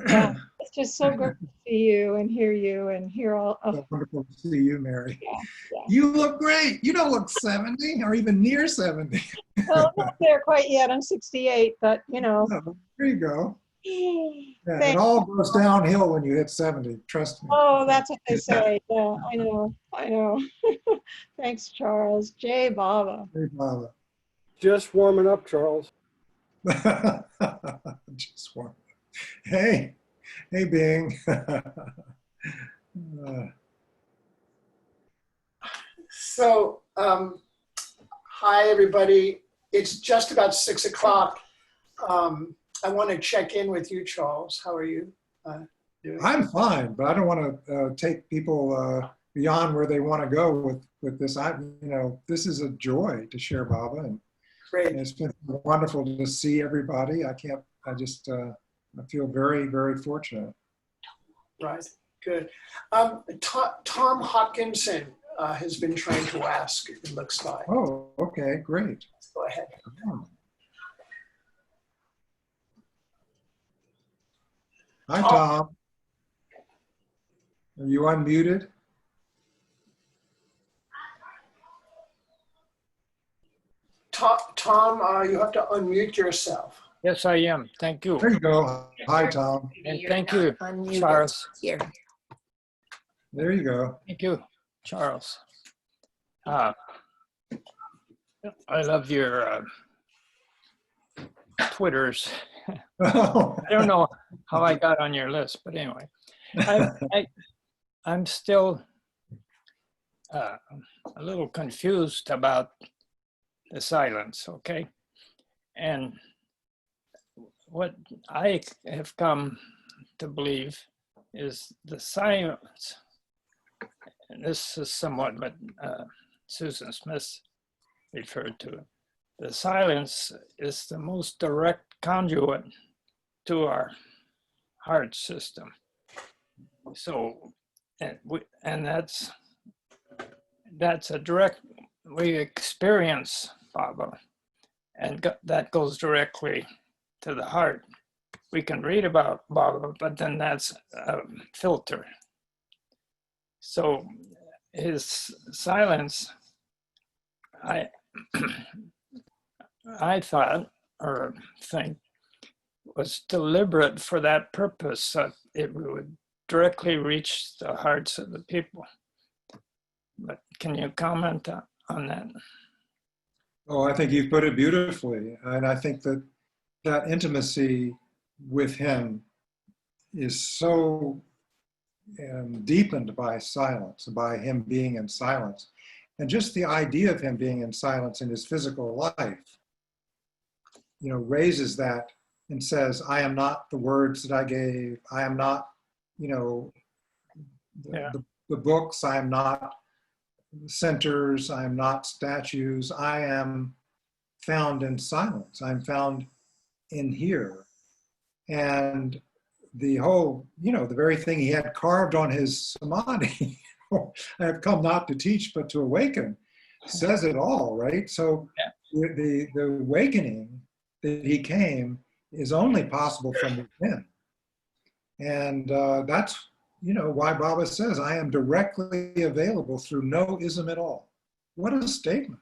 Yeah, it's just so good to see you and hear all. So wonderful to see you, Mary. Yeah, yeah. You look great. You don't look 70 or even near 70. Well, I'm not there quite yet. I'm 68, but Oh, there you go. Yeah, it Thanks. all goes downhill when you hit 70. Trust me. Oh, that's what they say. Yeah, I know. Thanks, Charles. Jay Baba. Hey, Baba. Just warming up, Charles. Just one. Hey, Bing. So, hi, everybody. It's just about 6 o'clock. I want to check in with you, Charles. How are you doing? I'm fine, but I don't want to take people beyond where they want to go with this. This is a joy to share Baba, and Great. it's been wonderful to see everybody. I feel very, very fortunate. Right, good. Tom Hopkinson has been trying to ask, it looks like. Oh, okay, great. Go ahead. Hi, Tom. Are you unmuted? Tom, you have to unmute yourself. Yes, I am. Thank you. There you go. Hi, Tom. And thank you, Charles. Here. There you go. Thank you, Charles. I love your Twitters. I don't know how I got on your list, but anyway, I'm still a little confused about the silence, okay? And what I have come to believe is the silence, and this is somewhat what Susan Smith referred to. The silence is the most direct conduit to our heart system. So, and that's a direct, we experience Baba, and that goes directly to the heart. We can read about Baba, but then that's a filter. So his silence, I thought or think was deliberate for that purpose, that it would directly reach the hearts of the people. But can you comment on that? Oh, I think you've put it beautifully. And I think that intimacy with him is so deepened by silence, by him being in silence. And just the idea of him being in silence in his physical life, raises that and says, I am not the words that I gave. I am not, the books. I am not centers. I am not statues. I am found in silence. I'm found in here. And the whole, the very thing he had carved on his samadhi, I have come not to teach, but to awaken, says it all, right? So the awakening that he came is only possible from within. And that's, why Baba says, I am directly available through no ism at all. What a statement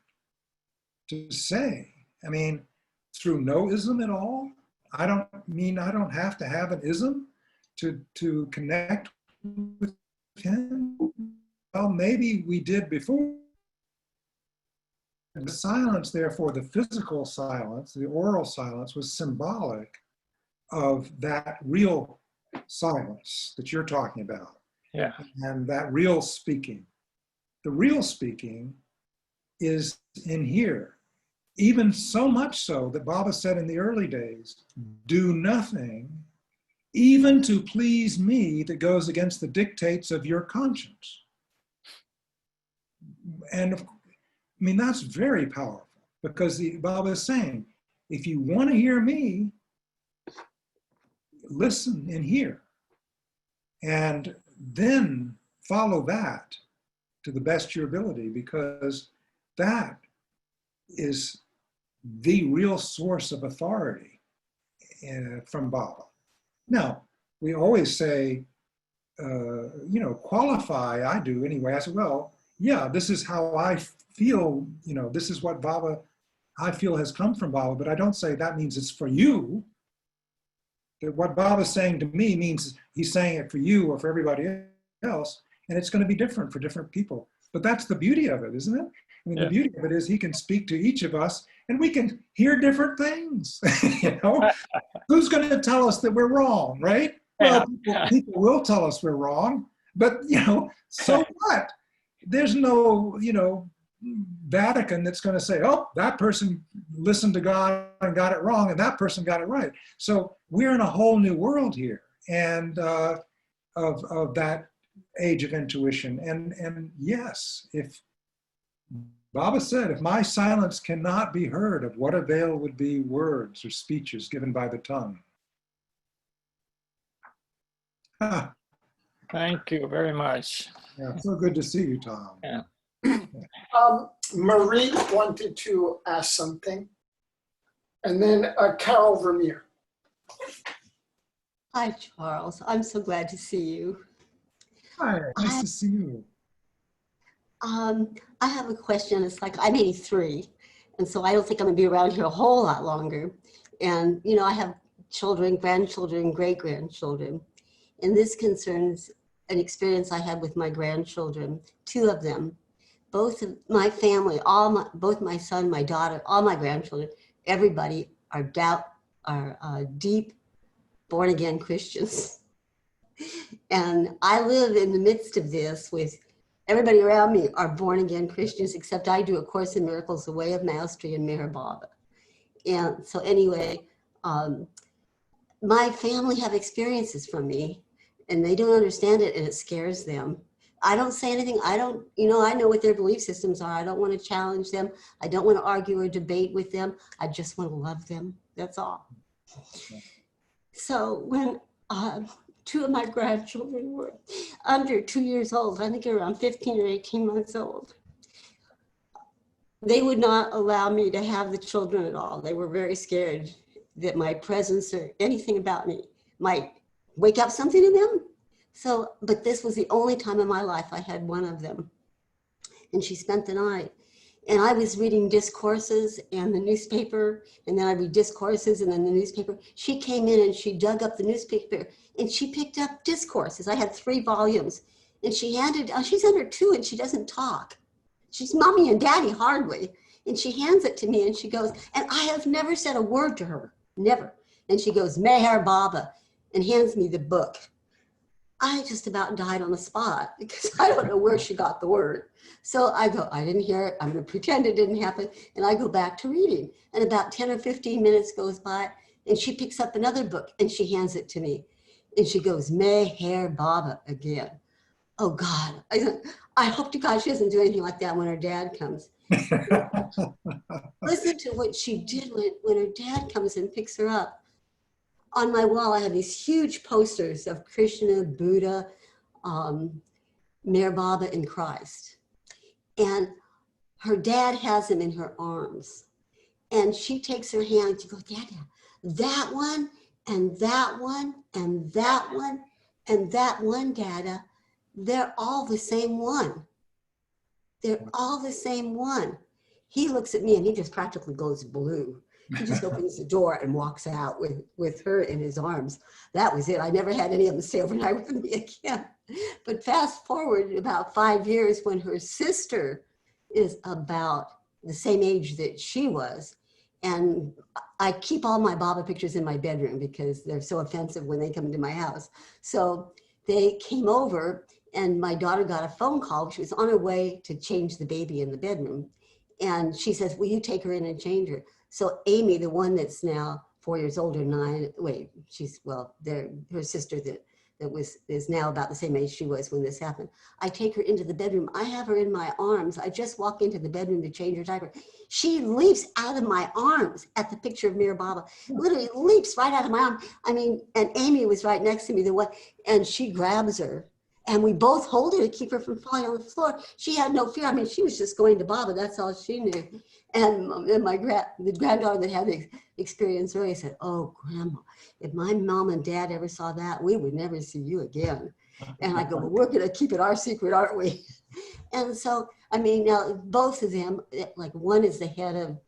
to say. I mean, through no ism at all? I don't have to have an ism to connect with him. Well, maybe we did before. The silence, therefore, the physical silence, the oral silence, was symbolic of that real silence that you're talking about. Yeah. And that real speaking. The real speaking is in here. Even so much so that Baba said in the early days, do nothing even to please me that goes against the dictates of your conscience. And I mean, that's very powerful, because the Baba is saying, if you want to hear me, listen and hear. And then follow that to the best of your ability, because that is the real source of authority from Baba. Now, we always say, you know, qualify, I do anyway. I said, well, yeah, this is how I feel, you know, this is what Baba, I feel has come from Baba, but I don't say that means it's for you. That what Baba's saying to me means he's saying it for you or for everybody else, and it's going to be different for different people. But that's the beauty of it, isn't it? I mean, the beauty of it is he can speak to each of us and we can hear different things. You know, who's going to tell us that we're wrong, right? Well, people will tell us we're wrong, but, you know, so what? There's no, you know, Vatican that's going to say, oh, that person listened to God and got it wrong, and that person got it right. So we're in a whole new world here, and of that age of intuition. And yes, if Baba said, if my silence cannot be heard, of what avail would be words or speeches given by the tongue? Thank you very much. Yeah, so good to see you, Tom. Yeah. Marie wanted to ask something. And then Carol Vermeer. Hi, Charles. I'm so glad to see you. Hi, nice to see you. I have a question. It's like, I'm 83, and so I don't think I'm gonna be around here a whole lot longer. And, you know, I have children, grandchildren, great-grandchildren, and this concerns an experience I had with my grandchildren, 2 of them. Both of my family, both my son, my daughter, all my grandchildren, everybody are deep born-again Christians. And I live in the midst of this with everybody around me are born-again Christians, except I do A Course in Miracles, The Way of Mastery, and Meher Baba. And so anyway, my family have experiences from me, and they don't understand it, and it scares them. I don't say anything. I don't, you know, I know what their belief systems are. I don't want to challenge them. I don't want to argue or debate with them. I just want to love them. That's all. So when 2 of my grandchildren were under 2 years old, I think around 15 or 18 months old, they would not allow me to have the children at all. They were very scared that my presence or anything about me might wake up something in them. So, but this was the only time in my life I had one of them. And she spent the night. And I was reading discourses and the newspaper, and then I read discourses and then the newspaper. She came in and she dug up the newspaper and she picked up discourses. I had 3 volumes, and she handed, she's under 2 and she doesn't talk. She's mommy and daddy hardly. And she hands it to me and she goes, and I have never said a word to her, never. And she goes, Meher Baba, and hands me the book. I just about died on the spot because I don't know where she got the word. So I go, I didn't hear it. I'm going to pretend it didn't happen. And I go back to reading. And about 10 or 15 minutes goes by and she picks up another book and she hands it to me. And she goes, Meher Baba again. Oh God, I hope to God she doesn't do anything like that when her dad comes. Listen to what she did when her dad comes and picks her up. On my wall, I have these huge posters of Krishna, Buddha, Meher Baba, and Christ. And her dad has them in her arms. And she takes her hand and she goes, Dada, that one, and that one, and that one, and that one, Dada, they're all the same one. They're all the same one. He looks at me and he just practically goes blue. He just opens the door and walks out with her in his arms. That was it. I never had any of them stay overnight with me again. But fast forward about 5 years when her sister is about the same age that she was. And I keep all my Baba pictures in my bedroom because they're so offensive when they come into my house. So they came over and my daughter got a phone call. She was on her way to change the baby in the bedroom. And she says, will you take her in and change her? So Amy, the one that's now 4 years older, 9. Wait, she's, well, her sister is now about the same age she was when this happened. I take her into the bedroom. I have her in my arms. I just walk into the bedroom to change her diaper. She leaps out of my arms at the picture of Mir Baba. Literally leaps right out of my arm. I mean, and Amy was right next to me, and she grabs her. And we both hold her to keep her from falling on the floor. She had no fear. I mean, she was just going to Baba. That's all she knew. And the granddaughter that had the experience earlier said, "Oh, Grandma, if my mom and dad ever saw that, we would never see you again." And I go, "Well, we're going to keep it our secret, aren't we?" And so, I mean, now both of them, like one is the head of,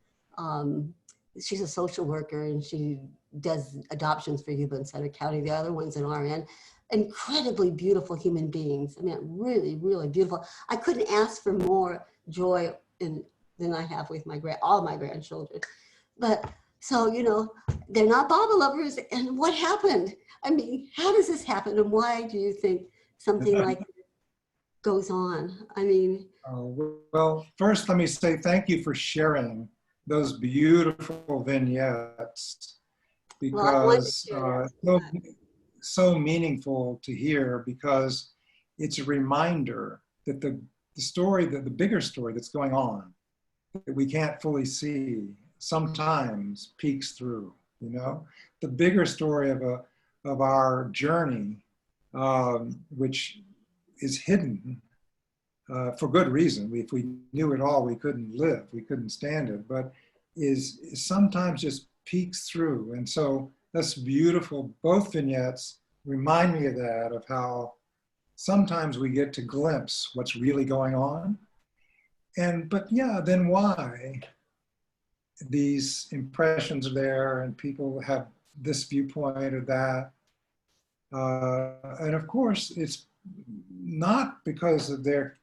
she's a social worker and she does adoptions for Yuba Center County. The other one's an RN. Incredibly beautiful human beings. I mean, really, really beautiful. I couldn't ask for more joy than I have with all my grandchildren. But so, you know, they're not Baba lovers. And what happened? I mean, how does this happen? And why do you think something like this goes on? I mean. Well, first, let me say thank you for sharing those beautiful vignettes, because so meaningful to hear, because it's a reminder that the story, the bigger story that's going on, that we can't fully see, sometimes peeks through, you know? The bigger story of our journey, which is hidden for good reason. If we knew it all, we couldn't live, we couldn't stand it, but is sometimes just peeks through. And so that's beautiful. Both vignettes remind me of that, of how sometimes we get to glimpse what's really going on. But yeah, then why these impressions are there and people have this viewpoint or that. And of course, it's not because of their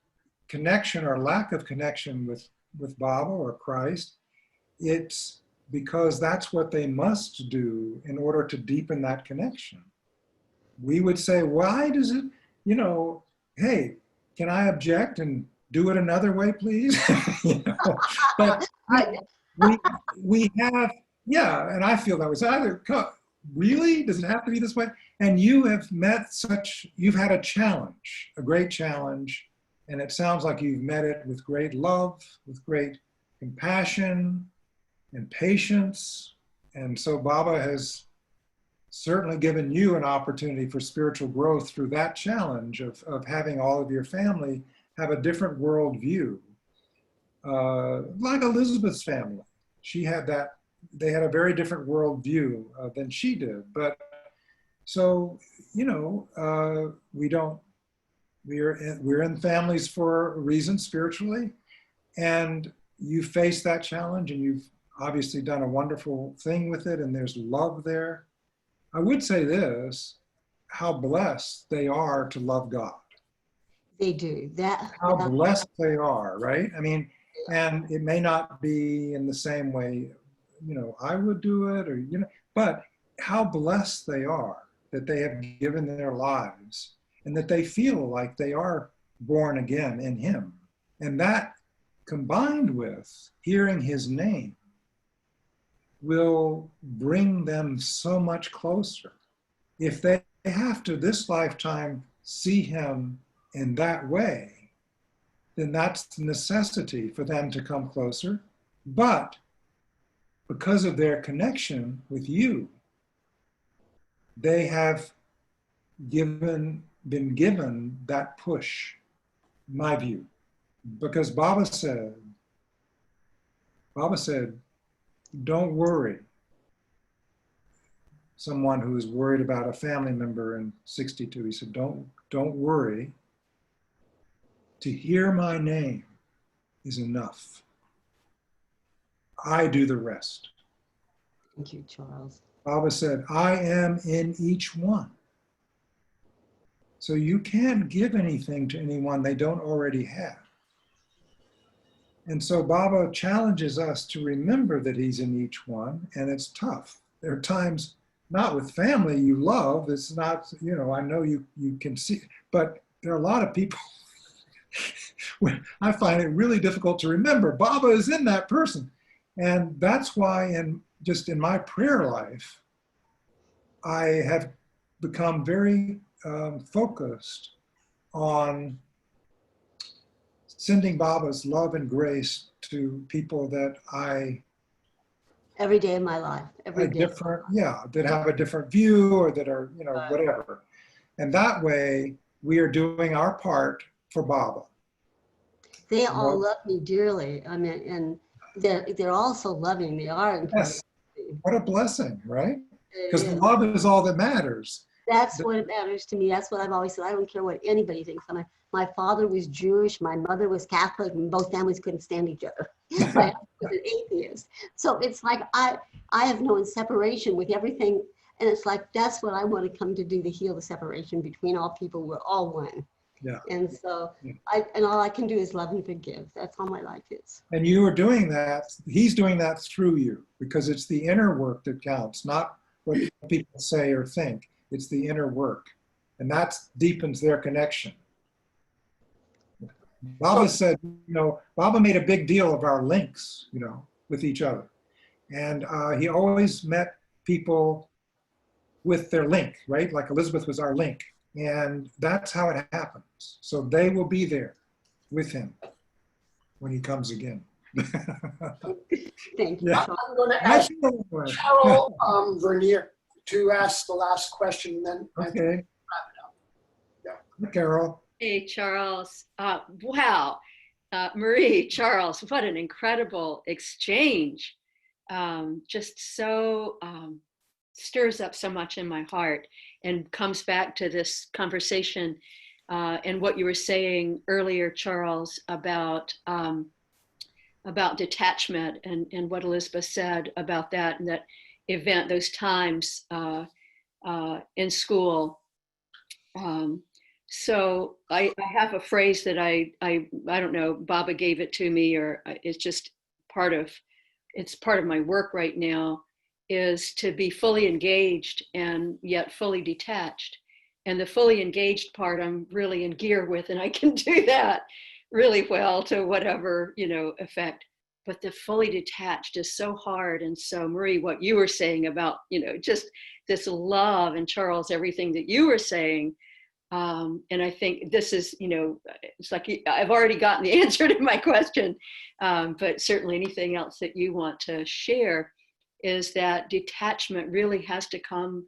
connection or lack of connection with Baba or Christ. It's because that's what they must do in order to deepen that connection. We would say, why does it, you know, hey, can I object and do it another way, please? You know, but we have, yeah, and I feel that was either, really, does it have to be this way? And you have you've had a challenge, a great challenge, and it sounds like you've met it with great love, with great compassion and patience. And so Baba has certainly given you an opportunity for spiritual growth through that challenge of having all of your family have a different worldview. Like Elizabeth's family, she had that, they had a very different worldview than she did. But so, you know, we're in families for a reason spiritually, and you face that challenge and you've obviously done a wonderful thing with it, and there's love there. I would say this, how blessed they are to love God. They do. How blessed they are, right? I mean, and it may not be in the same way, you know, I would do it, or, you know, but how blessed they are that they have given their lives and that they feel like they are born again in Him. And that, combined with hearing His name, will bring them so much closer. If they have to this lifetime see Him in that way, then that's the necessity for them to come closer. But because of their connection with you, they have been given that push, in my view. Because Baba said, don't worry. Someone who was worried about a family member in 62, he said, don't worry. To hear my name is enough. I do the rest. Thank you, Charles. Baba said, I am in each one. So you can't give anything to anyone they don't already have. And so Baba challenges us to remember that He's in each one, and it's tough. There are times, not with family you love, it's not, you know, I know you can see, but there are a lot of people I find it really difficult to remember. Baba is in that person. And that's why in just in my prayer life, I have become very focused on sending Baba's love and grace to people that Every day of my life, every day. that have a different view or that are, whatever. And that way we are doing our part for Baba. They all love me dearly. I mean, and they're all so loving. They are. Yes. What a blessing, right? Because love is all that matters. That's what matters to me. That's what I've always said. I don't care what anybody thinks. My father was Jewish, my mother was Catholic, and both families couldn't stand each other. My husband was an atheist. So it's like I have known separation with everything. And it's like, that's what I want to come to do, to heal the separation between all people. We're all one. Yeah. And so and all I can do is love and forgive. That's all my life is. And you are doing that. He's doing that through you, because it's the inner work that counts, not what people say or think. It's the inner work. And that deepens their connection. Baba said, Baba made a big deal of our links, with each other. And he always met people with their link, right? Like Elizabeth was our link. And that's how it happens. So they will be there with him when he comes again. Thank you. Yeah. I'm going to ask Carol Vernier to ask the last question, and then I think we'll wrap it up. Yeah. Carol. Hey, Charles. Wow. Marie, Charles, what an incredible exchange. Just so stirs up so much in my heart, and comes back to this conversation and what you were saying earlier, Charles, about detachment, and what Elizabeth said about that, and that event, those times in school. So I have a phrase that I don't know, Baba gave it to me, or it's just part of my work right now, is to be fully engaged and yet fully detached. And the fully engaged part I'm really in gear with, and I can do that really well to whatever, effect. But the fully detached is so hard. And so Marie, what you were saying about, just this love, and Charles, everything that you were saying, and I think this is, it's like I've already gotten the answer to my question, but certainly anything else that you want to share is that detachment really has to come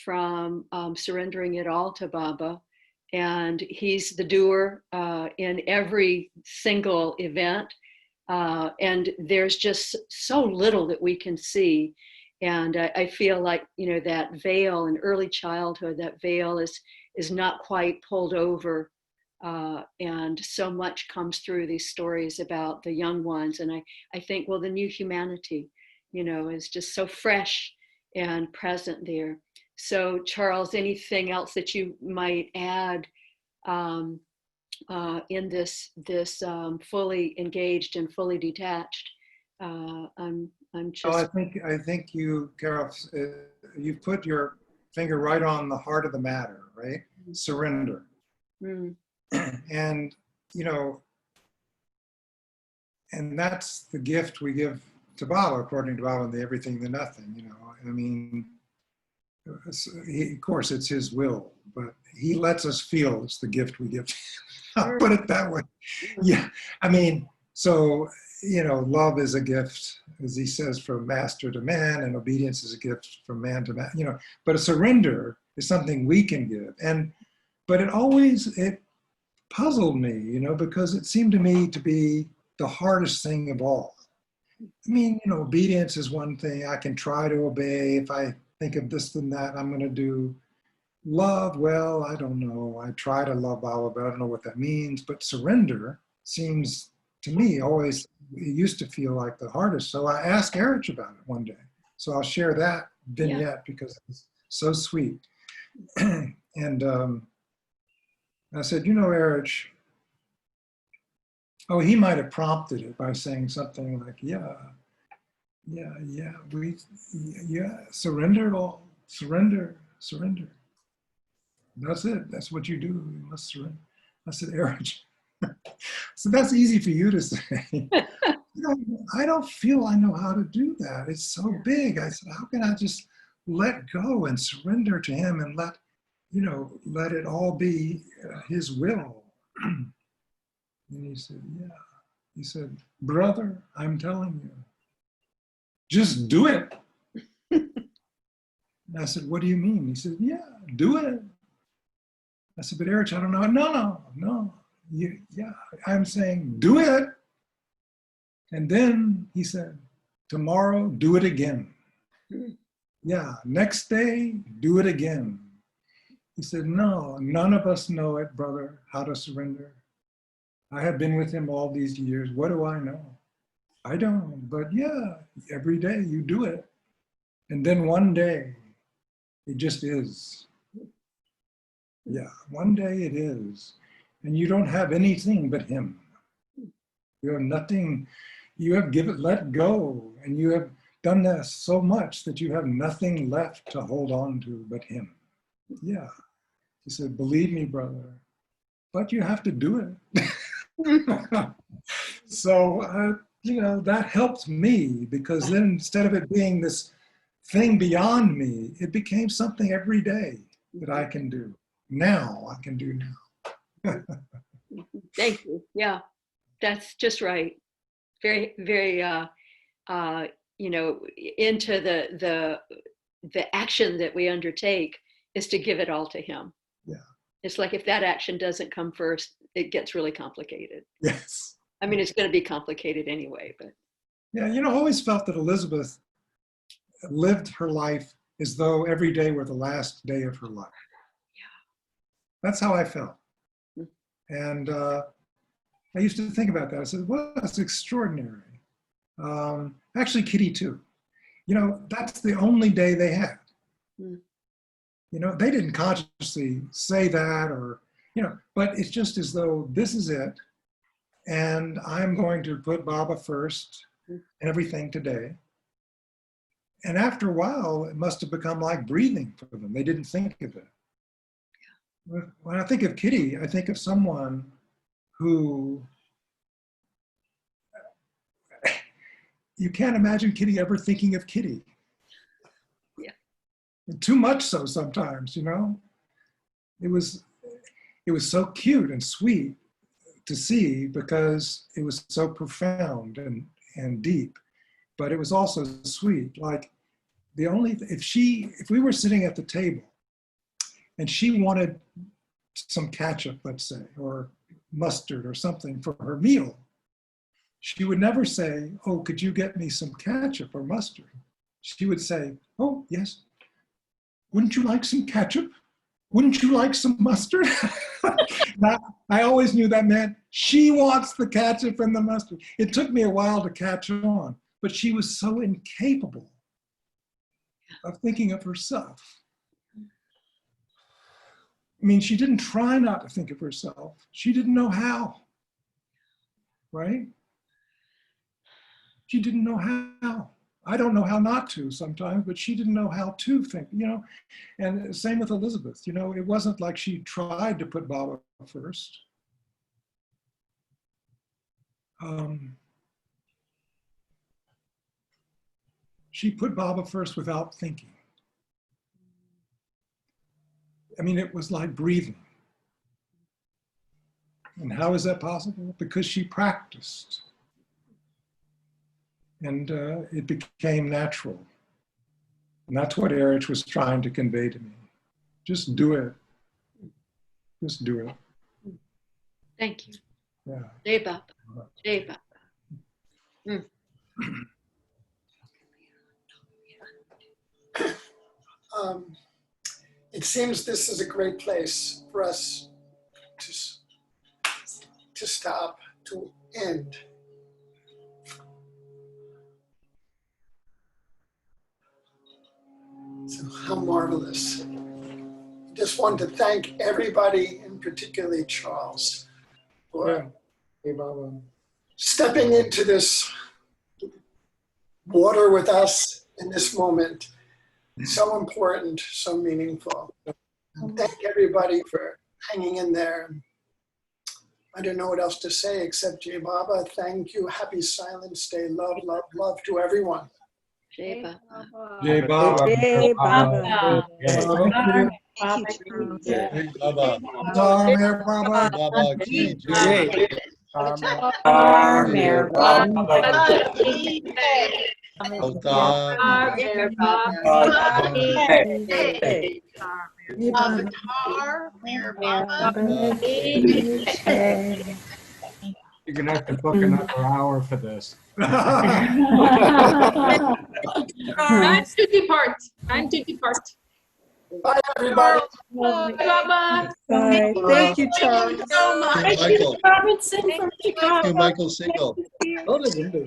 from surrendering it all to Baba. And he's the doer in every single event. And there's just so little that we can see. And I feel like, that veil in early childhood, that veil is not quite pulled over. And so much comes through these stories about the young ones. And I think, well, the new humanity, is just so fresh and present there. So Charles, anything else that you might add in this fully engaged and fully detached? I'm just. Well, I think you, Carol, you put your finger right on the heart of the matter, right? Surrender. Mm. And and that's the gift we give to Baba, according to Baba, the everything, the nothing. I mean, of course, it's his will, but he lets us feel it's the gift we give. I'll put it that way. Yeah, I mean, so love is a gift, as he says, from master to man, and obedience is a gift from man to man. But a surrender is something we can give, but it puzzled me, because it seemed to me to be the hardest thing of all. I mean, obedience is one thing. I can try to obey. If I think of this and that, I'm going to do. Love, well, I don't know. I try to love Baba, but I don't know what that means. But surrender seems to me always, it used to feel like the hardest. So I asked Erich about it one day. So I'll share that vignette because it's so sweet. And I said, Erich, he might have prompted it by saying something like, surrender all, surrender. That's it. That's what you do. You must surrender. I said, Erich. So that's easy for you to say. I don't feel I know how to do that. It's so big. I said, how can I just let go and surrender to him and let it all be his will? And he said, yeah. He said, brother, I'm telling you, just do it. And I said, what do you mean? He said, yeah, do it. I said, but Erich, I don't know. No. Yeah, I'm saying, do it. And then he said, tomorrow, do it again. Yeah, next day, do it again. He said, no, none of us know it, brother, how to surrender. I have been with him all these years. What do I know? I don't, but yeah, every day you do it. And then one day, it just is. Yeah, one day it is. And you don't have anything but him. You have nothing, you have let go, and you have done that so much that you have nothing left to hold on to but him. Yeah. He said, believe me, brother, but you have to do it. So, that helped me, because then instead of it being this thing beyond me, it became something every day that I can do. Now I can do now. Thank you. Yeah, that's just right. Very, very, into the action that we undertake is to give it all to him. Yeah. It's like if that action doesn't come first, it gets really complicated. Yes. I mean, it's going to be complicated anyway, but. Yeah, I always felt that Elizabeth lived her life as though every day were the last day of her life. Yeah. That's how I felt. And I used to think about that. I said, well, that's extraordinary. Actually, Kitty too. That's the only day they had. They didn't consciously say that or, but it's just as though this is it. And I'm going to put Baba first in everything today. And after a while, it must have become like breathing for them. They didn't think of it. When I think of Kitty, I think of someone who, you can't imagine Kitty ever thinking of Kitty. Yeah. Too much so sometimes, It was so cute and sweet to see, because it was so profound and deep, but it was also sweet. Like if we were sitting at the table and she wanted some ketchup, let's say, or mustard or something for her meal, she would never say, oh, could you get me some ketchup or mustard? She would say, oh, yes. Wouldn't you like some ketchup? Wouldn't you like some mustard? Now, I always knew that meant she wants the ketchup and the mustard. It took me a while to catch on, but she was so incapable of thinking of herself. I mean, she didn't try not to think of herself. She didn't know how, right? She didn't know how. I don't know how not to sometimes, but she didn't know how to think, And same with Elizabeth, it wasn't like she tried to put Baba first. She put Baba first without thinking. I mean, it was like breathing. And how is that possible? Because she practiced. And it became natural. And that's what Erich was trying to convey to me. Just do it. Just do it. Thank you. Yeah. Jai Baba. Jai Baba. It seems this is a great place for us to stop, to end. So how marvelous. I just want to thank everybody, and particularly Charles, for stepping into this water with us in this moment. So important, so meaningful. And thank everybody for hanging in there. I don't know what else to say except Jai Baba. Thank you. Happy Silence Day. Love, love, love to everyone. Jai Baba. Jai Baba. Jai Baba. Thank you. Jai Baba. Amen, Baba. Baba ki jai. Amen. Avtar. Avatar, Mayor Baba. You're gonna have to book another hour for this. Time to depart. Time to depart. Bye, everybody. Bye, Baba. Bye. Thank you, Charles. Thank you so much. Thank you, Michael. Robinson from Chicago. Thank you, Michael Siegel.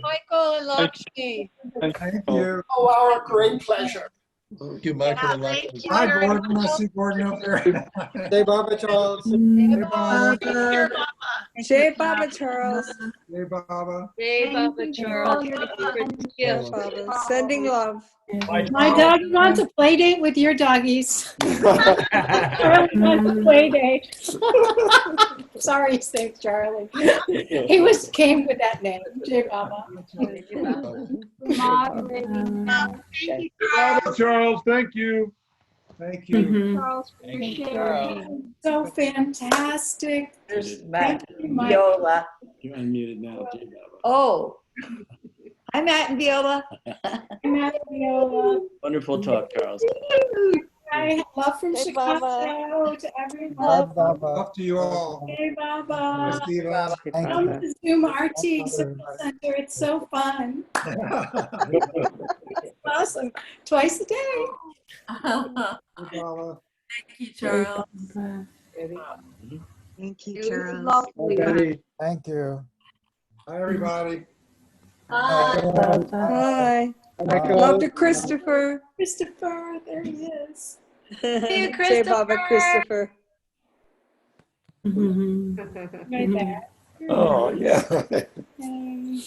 Michael and Lakshmi. Thank you. Oh, our great pleasure. Thank you, Michael and Michael. Hi, Gordon. I see Gordon up there. Jai Baba, Charles. Jai Baba. Jai Baba, Charles. Jai Baba. Jai Baba, Charles. Jai Baba. Sending love. My dog wants a play date with your doggies. Charlie wants a play date. Sorry, thanks, Charlie. He came with that name, Jai Baba. Charles, thank you. Thank you. Charles, so fantastic. There's Thank Matt you, Mike. Viola. You're unmuted now, Jai Baba. Oh. Hi, Matt and Viola. Matt Viola. Wonderful talk, Charles. I love from Hey, Chicago Baba. to everyone. Love to you all. Hey, Baba. Steve. Come to Zoom RT Center. It's so fun. It's awesome. Twice a day. Thank you, Charles. Thank you, Charles. Thank you. Hi, everybody. Hi. Love to Christopher. Christopher, there he is. Hey, Jai Baba, Christopher. Right there. Oh, yeah. Hey.